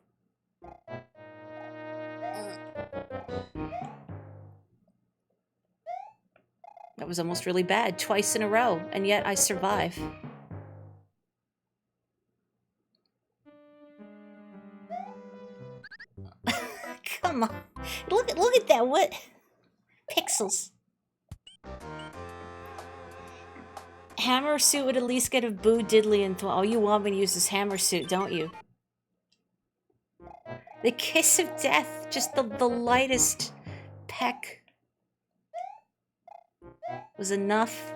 was almost really bad, twice in a row, and yet I survive. Come on. Look at that. What? Pixels. Hammer suit would at least get a boo diddly and oh, you want me to use this hammer suit, don't you? The kiss of death, just the lightest peck was enough.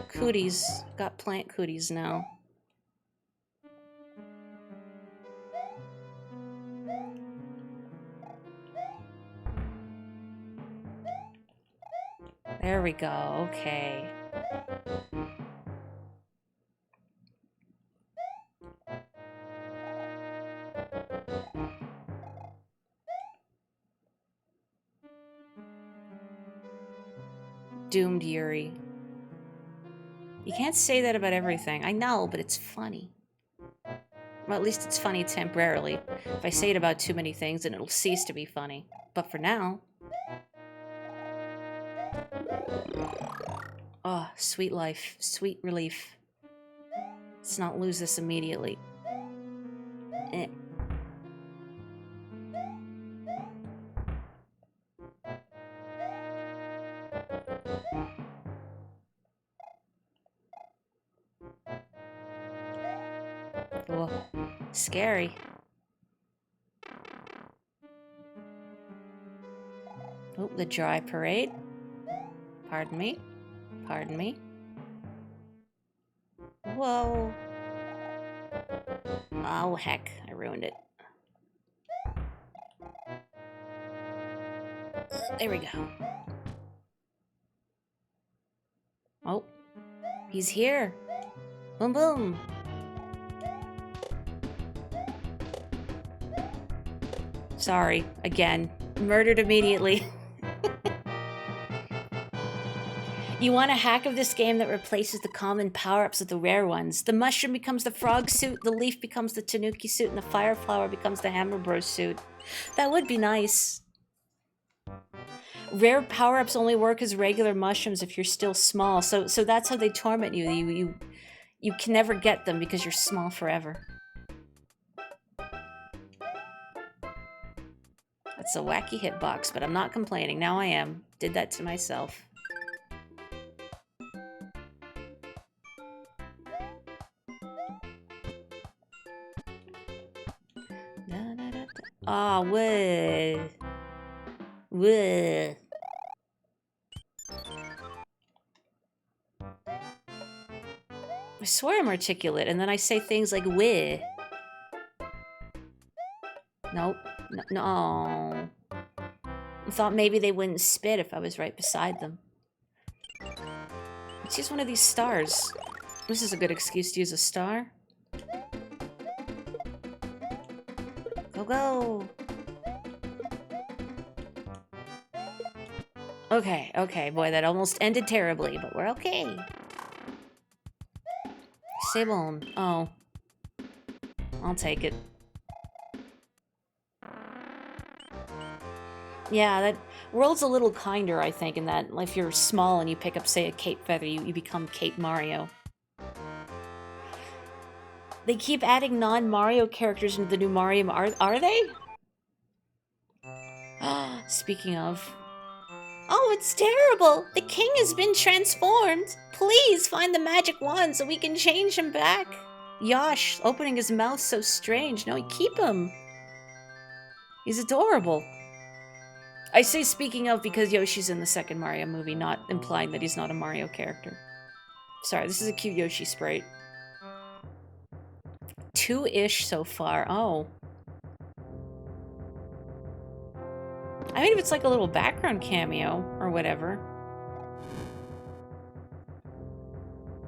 Cooties. Got plant cooties now. There we go, okay. Doomed Yuri. You can't say that about everything. I know, but it's funny. Well, at least it's funny temporarily. If I say it about too many things, then it'll cease to be funny. But for now... Oh, sweet life. Sweet relief. Let's not lose this immediately. Eh. Oh, scary. Oh, the dry parade. Pardon me. Pardon me. Whoa. Oh, heck. I ruined it. There we go. Oh. He's here. Boom, boom. Sorry. Again. Murdered immediately. You want a hack of this game that replaces the common power-ups with the rare ones. The mushroom becomes the frog suit, the leaf becomes the tanuki suit, and the fire flower becomes the hammer bro suit. That would be nice. Rare power-ups only work as regular mushrooms if you're still small, so that's how they torment you. You can never get them because you're small forever. That's a wacky hitbox, but I'm not complaining. Now I am. Did that to myself. Ah, wood. Wood. I swear I'm articulate, and then I say things like "weh." Nope. No. I thought maybe they wouldn't spit if I was right beside them. Let's use one of these stars. This is a good excuse to use a star. Go, go! Okay, boy, that almost ended terribly, but we're okay. C'est bon. Oh. I'll take it. Yeah, that world's a little kinder, I think, in that if you're small and you pick up, say, a cape feather, you become Cape Mario. They keep adding non-Mario characters into the new Mario... Are they? Speaking of... Oh, it's terrible! The king has been transformed! Please find the magic wand so we can change him back! Yosh, opening his mouth so strange. No, keep him! He's adorable. I say speaking of because Yoshi's in the second Mario movie, not implying that he's not a Mario character. Sorry, this is a cute Yoshi sprite. 2-ish so far. Oh. I mean, if it's like a little background cameo or whatever.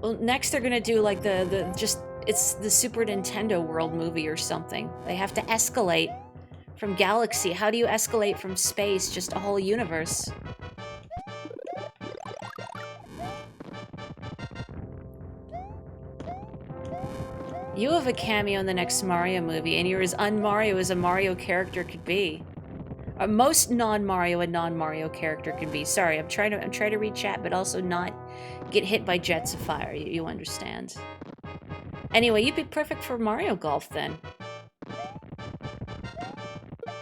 Well, next they're gonna do like it's the Super Nintendo World movie or something. They have to escalate from galaxy. How do you escalate from space? Just a whole universe. You have a cameo in the next Mario movie, and you're as un-Mario as a Mario character could be. most non-Mario a non-Mario character can be. Sorry, I'm trying to read chat, but also not get hit by jets of fire. You understand? Anyway, you'd be perfect for Mario Golf then.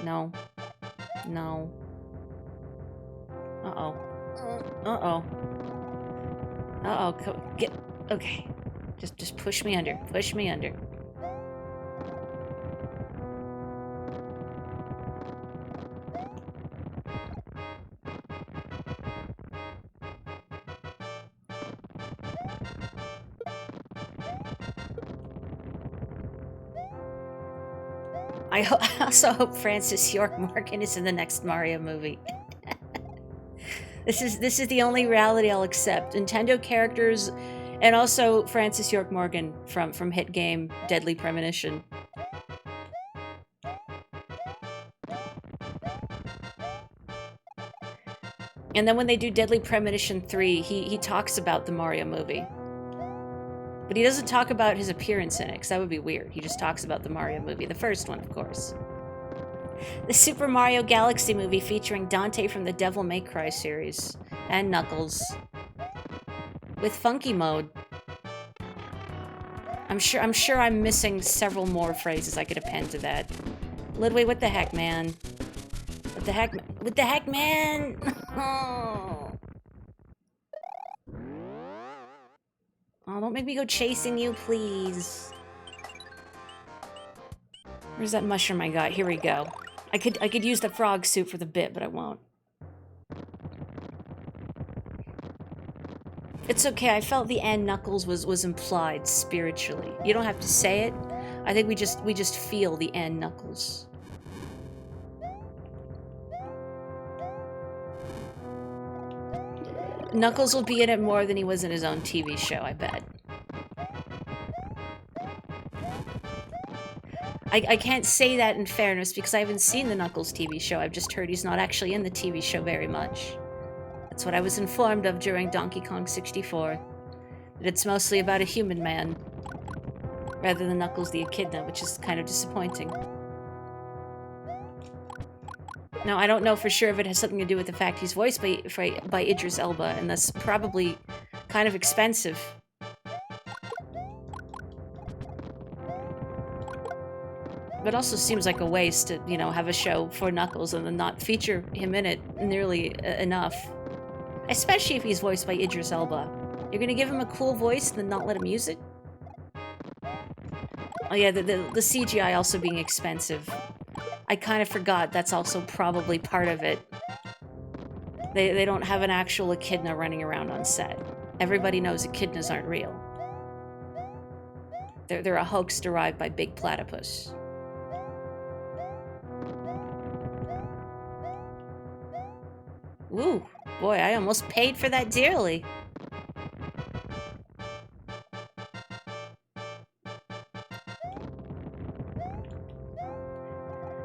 No. No. Uh-oh. Uh-oh. Uh-oh. Get... Okay. Just push me under. Push me under. I also hope Francis York Morgan is in the next Mario movie. This is the only reality I'll accept. Nintendo characters, and also Francis York Morgan from hit game Deadly Premonition. And then when they do Deadly Premonition 3, he talks about the Mario movie. But he doesn't talk about his appearance in it, because that would be weird. He just talks about the Mario movie, the first one, of course. The Super Mario Galaxy movie featuring Dante from the Devil May Cry series. And Knuckles. With Funky Mode. I'm sure I'm missing several more phrases I could append to that. Ludwig, what the heck, man? What the heck? What the heck, man? Oh, don't make me go chasing you, please. Where's that mushroom I got? Here we go. I could use the frog suit for the bit, but I won't. It's okay. I felt the and Knuckles was implied spiritually. You don't have to say it. I think we just feel the and Knuckles. Knuckles will be in it more than he was in his own TV show, I bet. I can't say that in fairness because I haven't seen the Knuckles TV show. I've just heard he's not actually in the TV show very much. That's what I was informed of during Donkey Kong 64. That it's mostly about a human man, rather than Knuckles the Echidna, which is kind of disappointing. Now, I don't know for sure if it has something to do with the fact he's voiced by Idris Elba, and that's probably kind of expensive. But also seems like a waste to, you know, have a show for Knuckles and then not feature him in it nearly enough. Especially if he's voiced by Idris Elba. You're gonna give him a cool voice and then not let him use it? Oh yeah, the CGI also being expensive. I kind of forgot that's also probably part of it. They don't have an actual echidna running around on set. Everybody knows echidnas aren't real. They're a hoax derived by Big Platypus. Ooh, boy, I almost paid for that dearly.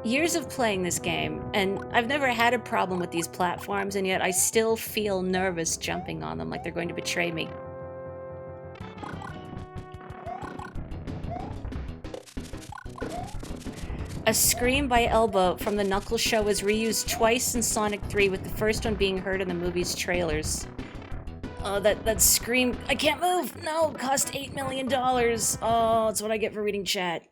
Years of playing this game, and I've never had a problem with these platforms, and yet I still feel nervous jumping on them like they're going to betray me. A scream by Elba from the Knuckles show was reused twice in Sonic 3, with the first one being heard in the movie's trailers. Oh, that scream... I can't move! No! Cost $8 million! Oh, that's what I get for reading chat.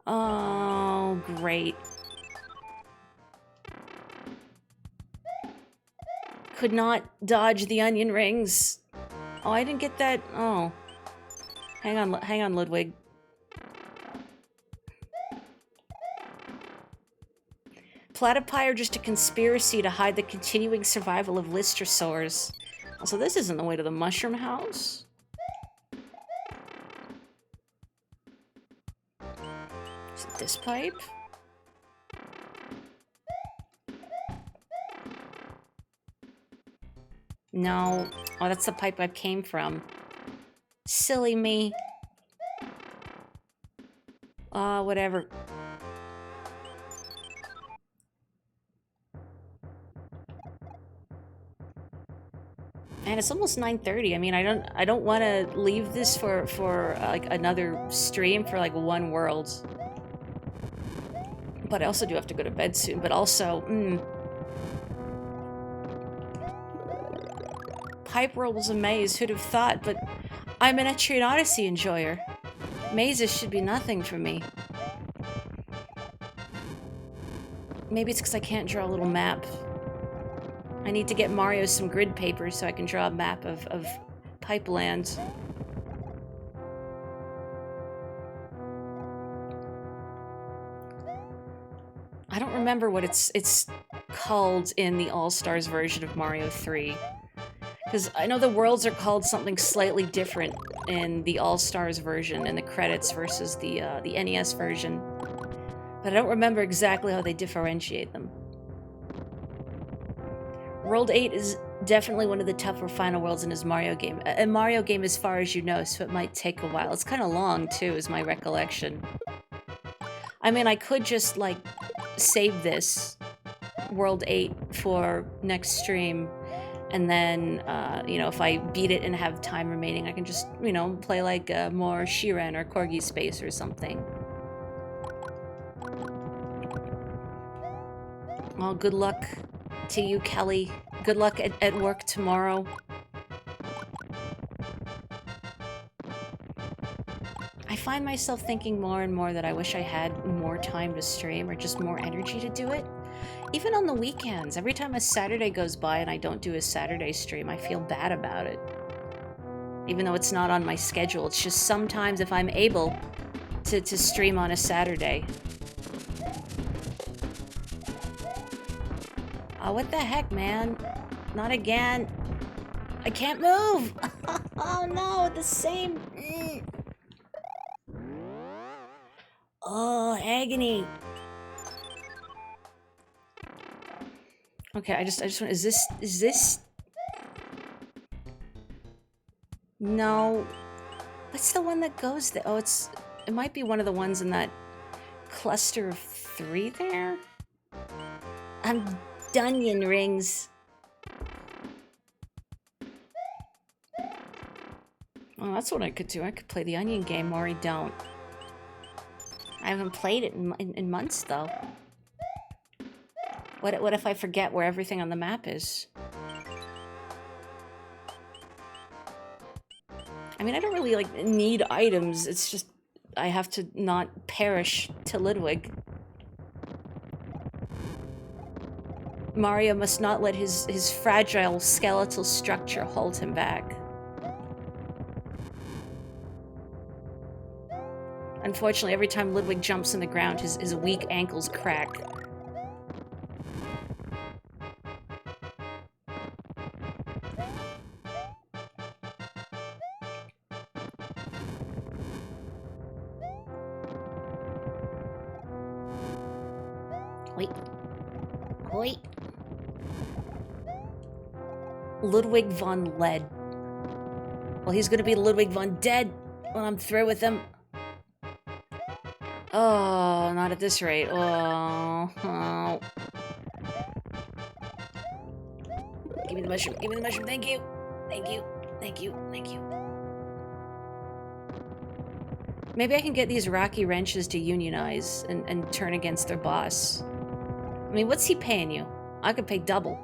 Oh, great. Could not dodge the onion rings. Oh, I didn't get that... Oh. Hang on, Ludwig. Platypi are just a conspiracy to hide the continuing survival of Lystrosaurs. So this isn't the way to the Mushroom House. Is it this pipe? No. Oh, that's the pipe I came from. Silly me. Whatever. And it's almost 9:30. I mean, I don't want to leave this for like another stream for like one world. But I also do have to go to bed soon. But also, Pipe Rolls a maze, who'd have thought? But I'm an Etrian Odyssey enjoyer. Mazes should be nothing for me. Maybe it's because I can't draw a little map. I need to get Mario some grid paper so I can draw a map of Pipeland. I don't remember what it's called in the All-Stars version of Mario 3. Because I know the worlds are called something slightly different in the All-Stars version and the credits versus the NES version. But I don't remember exactly how they differentiate them. World 8 is definitely one of the tougher final worlds in his Mario game. A Mario game as far as you know, so it might take a while. It's kind of long, too, is my recollection. I mean, I could just, like, save this World 8 for next stream, and then, you know, if I beat it and have time remaining, I can just, you know, play, like, more Shiren or Corgi Space or something. Oh, good luck to you, Kelly. Good luck at work tomorrow. I find myself thinking more and more that I wish I had more time to stream or just more energy to do it. Even on the weekends, every time a Saturday goes by and I don't do a Saturday stream, I feel bad about it. Even though it's not on my schedule, it's just sometimes if I'm able to stream on a Saturday. Oh, what the heck, man? Not again. I can't move! Oh no, the same... Oh, agony. Okay, I just want... Is this... No. What's the one that goes there? Oh, it might be one of the ones in that cluster of 3 there? I'm Dunyan rings. Oh, that's what I could do. I could play the Onion game, or I don't. I haven't played it in months, though. What if I forget where everything on the map is? I mean, I don't really, like, need items. It's just I have to not perish to Ludwig. Mario must not let his fragile skeletal structure hold him back. Unfortunately, every time Ludwig jumps on the ground, his weak ankles crack. Wait. Wait. Ludwig von Lead. Well, he's gonna be Ludwig von Dead when I'm through with him. Oh, not at this rate. Oh. Give me the mushroom. Give me the mushroom. Thank you. Thank you. Thank you. Thank you. Maybe I can get these rocky wrenches to unionize and turn against their boss. I mean, what's he paying you? I could pay double.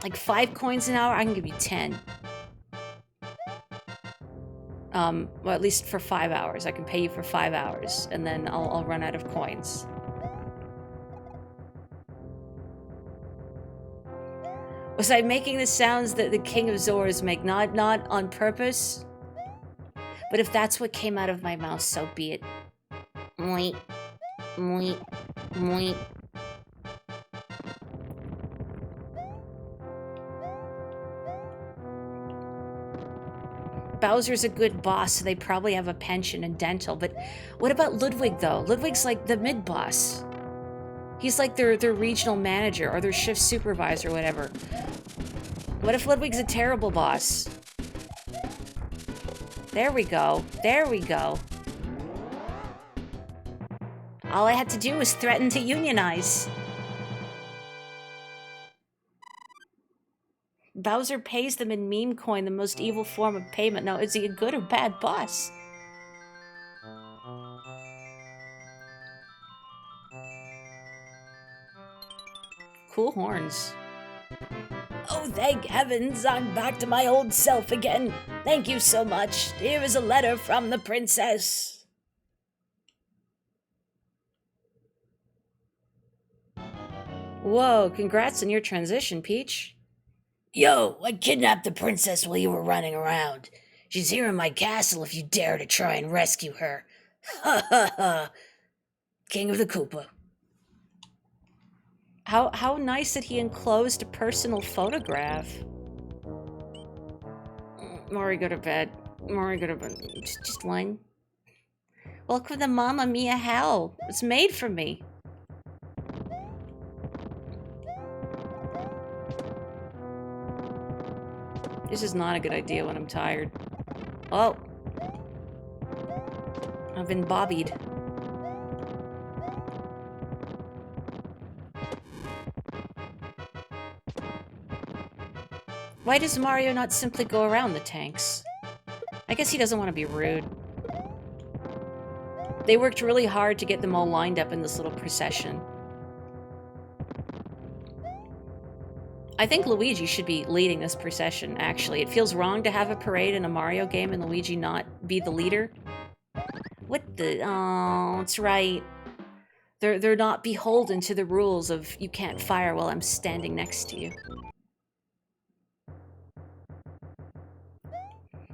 Like 5 coins an hour? I can give you 10. Well, at least for 5 hours. I can pay you for 5 hours, and then I'll run out of coins. Was I making the sounds that the King of Zors make? Not on purpose. But if that's what came out of my mouth, so be it. Mwee. Mwee. Mwee. Bowser's a good boss, so they probably have a pension and dental, but what about Ludwig, though? Ludwig's like the mid-boss. He's like their regional manager or their shift supervisor or whatever. What if Ludwig's a terrible boss? There we go. There we go. All I had to do was threaten to unionize. Bowser pays them in meme coin, the most evil form of payment. Now, is he a good or bad boss? cool horns. Oh, thank heavens, I'm back to my old self again. Thank you so much. Here is a letter from the princess. Whoa, congrats on your transition, Peach. Yo, I kidnapped the princess while you were running around. She's here in my castle if you dare to try and rescue her. Ha ha ha. King of the Koopa. How nice that he enclosed a personal photograph. Maury, go to bed. Maury, go to bed. Just one. Welcome to Mamma Mia Hell. It's made for me. This is not a good idea when I'm tired. Oh. I've been bobbied. Why does Mario not simply go around the tanks? I guess he doesn't want to be rude. They worked really hard to get them all lined up in this little procession. I think Luigi should be leading this procession, actually. It feels wrong to have a parade in a Mario game and Luigi not be the leader. What the... Oh, that's right. They're not beholden to the rules of you can't fire while I'm standing next to you.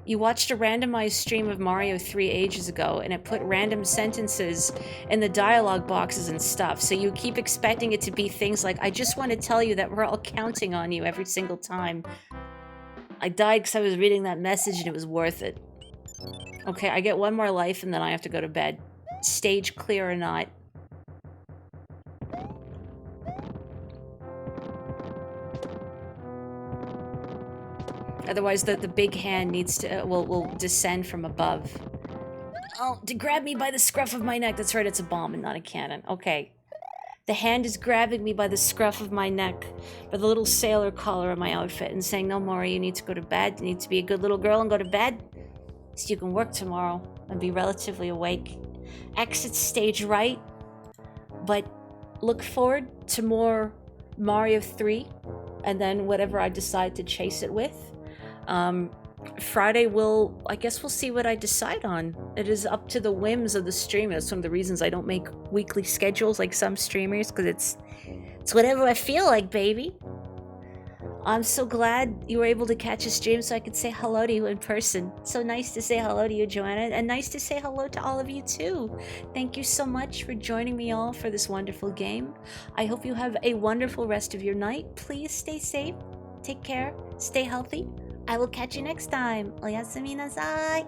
You watched a randomized stream of Mario 3 ages ago, and it put random sentences in the dialogue boxes and stuff, so you keep expecting it to be things like, I just want to tell you that we're all counting on you every single time. I died because I was reading that message and it was worth it. Okay, I get one more life and then I have to go to bed. Stage clear or not. Otherwise, the big hand needs to will descend from above. Oh, to grab me by the scruff of my neck. That's right, it's a bomb and not a cannon. Okay. The hand is grabbing me by the scruff of my neck, by the little sailor collar of my outfit, and saying, no, Maury, you need to go to bed. You need to be a good little girl and go to bed, so you can work tomorrow and be relatively awake. Exit stage right, but look forward to more Mario 3, and then whatever I decide to chase it with. Friday I guess we'll see what I decide on. It is up to the whims of the streamer. That's one of the reasons I don't make weekly schedules like some streamers, because it's whatever I feel like, baby. I'm so glad you were able to catch a stream so I could say hello to you in person. So nice to say hello to you, Joanna, and nice to say hello to all of you too. Thank you so much for joining me all for this wonderful game. I hope you have a wonderful rest of your night. Please stay safe, take care, stay healthy. I will catch you next time. Oyasumi nasai.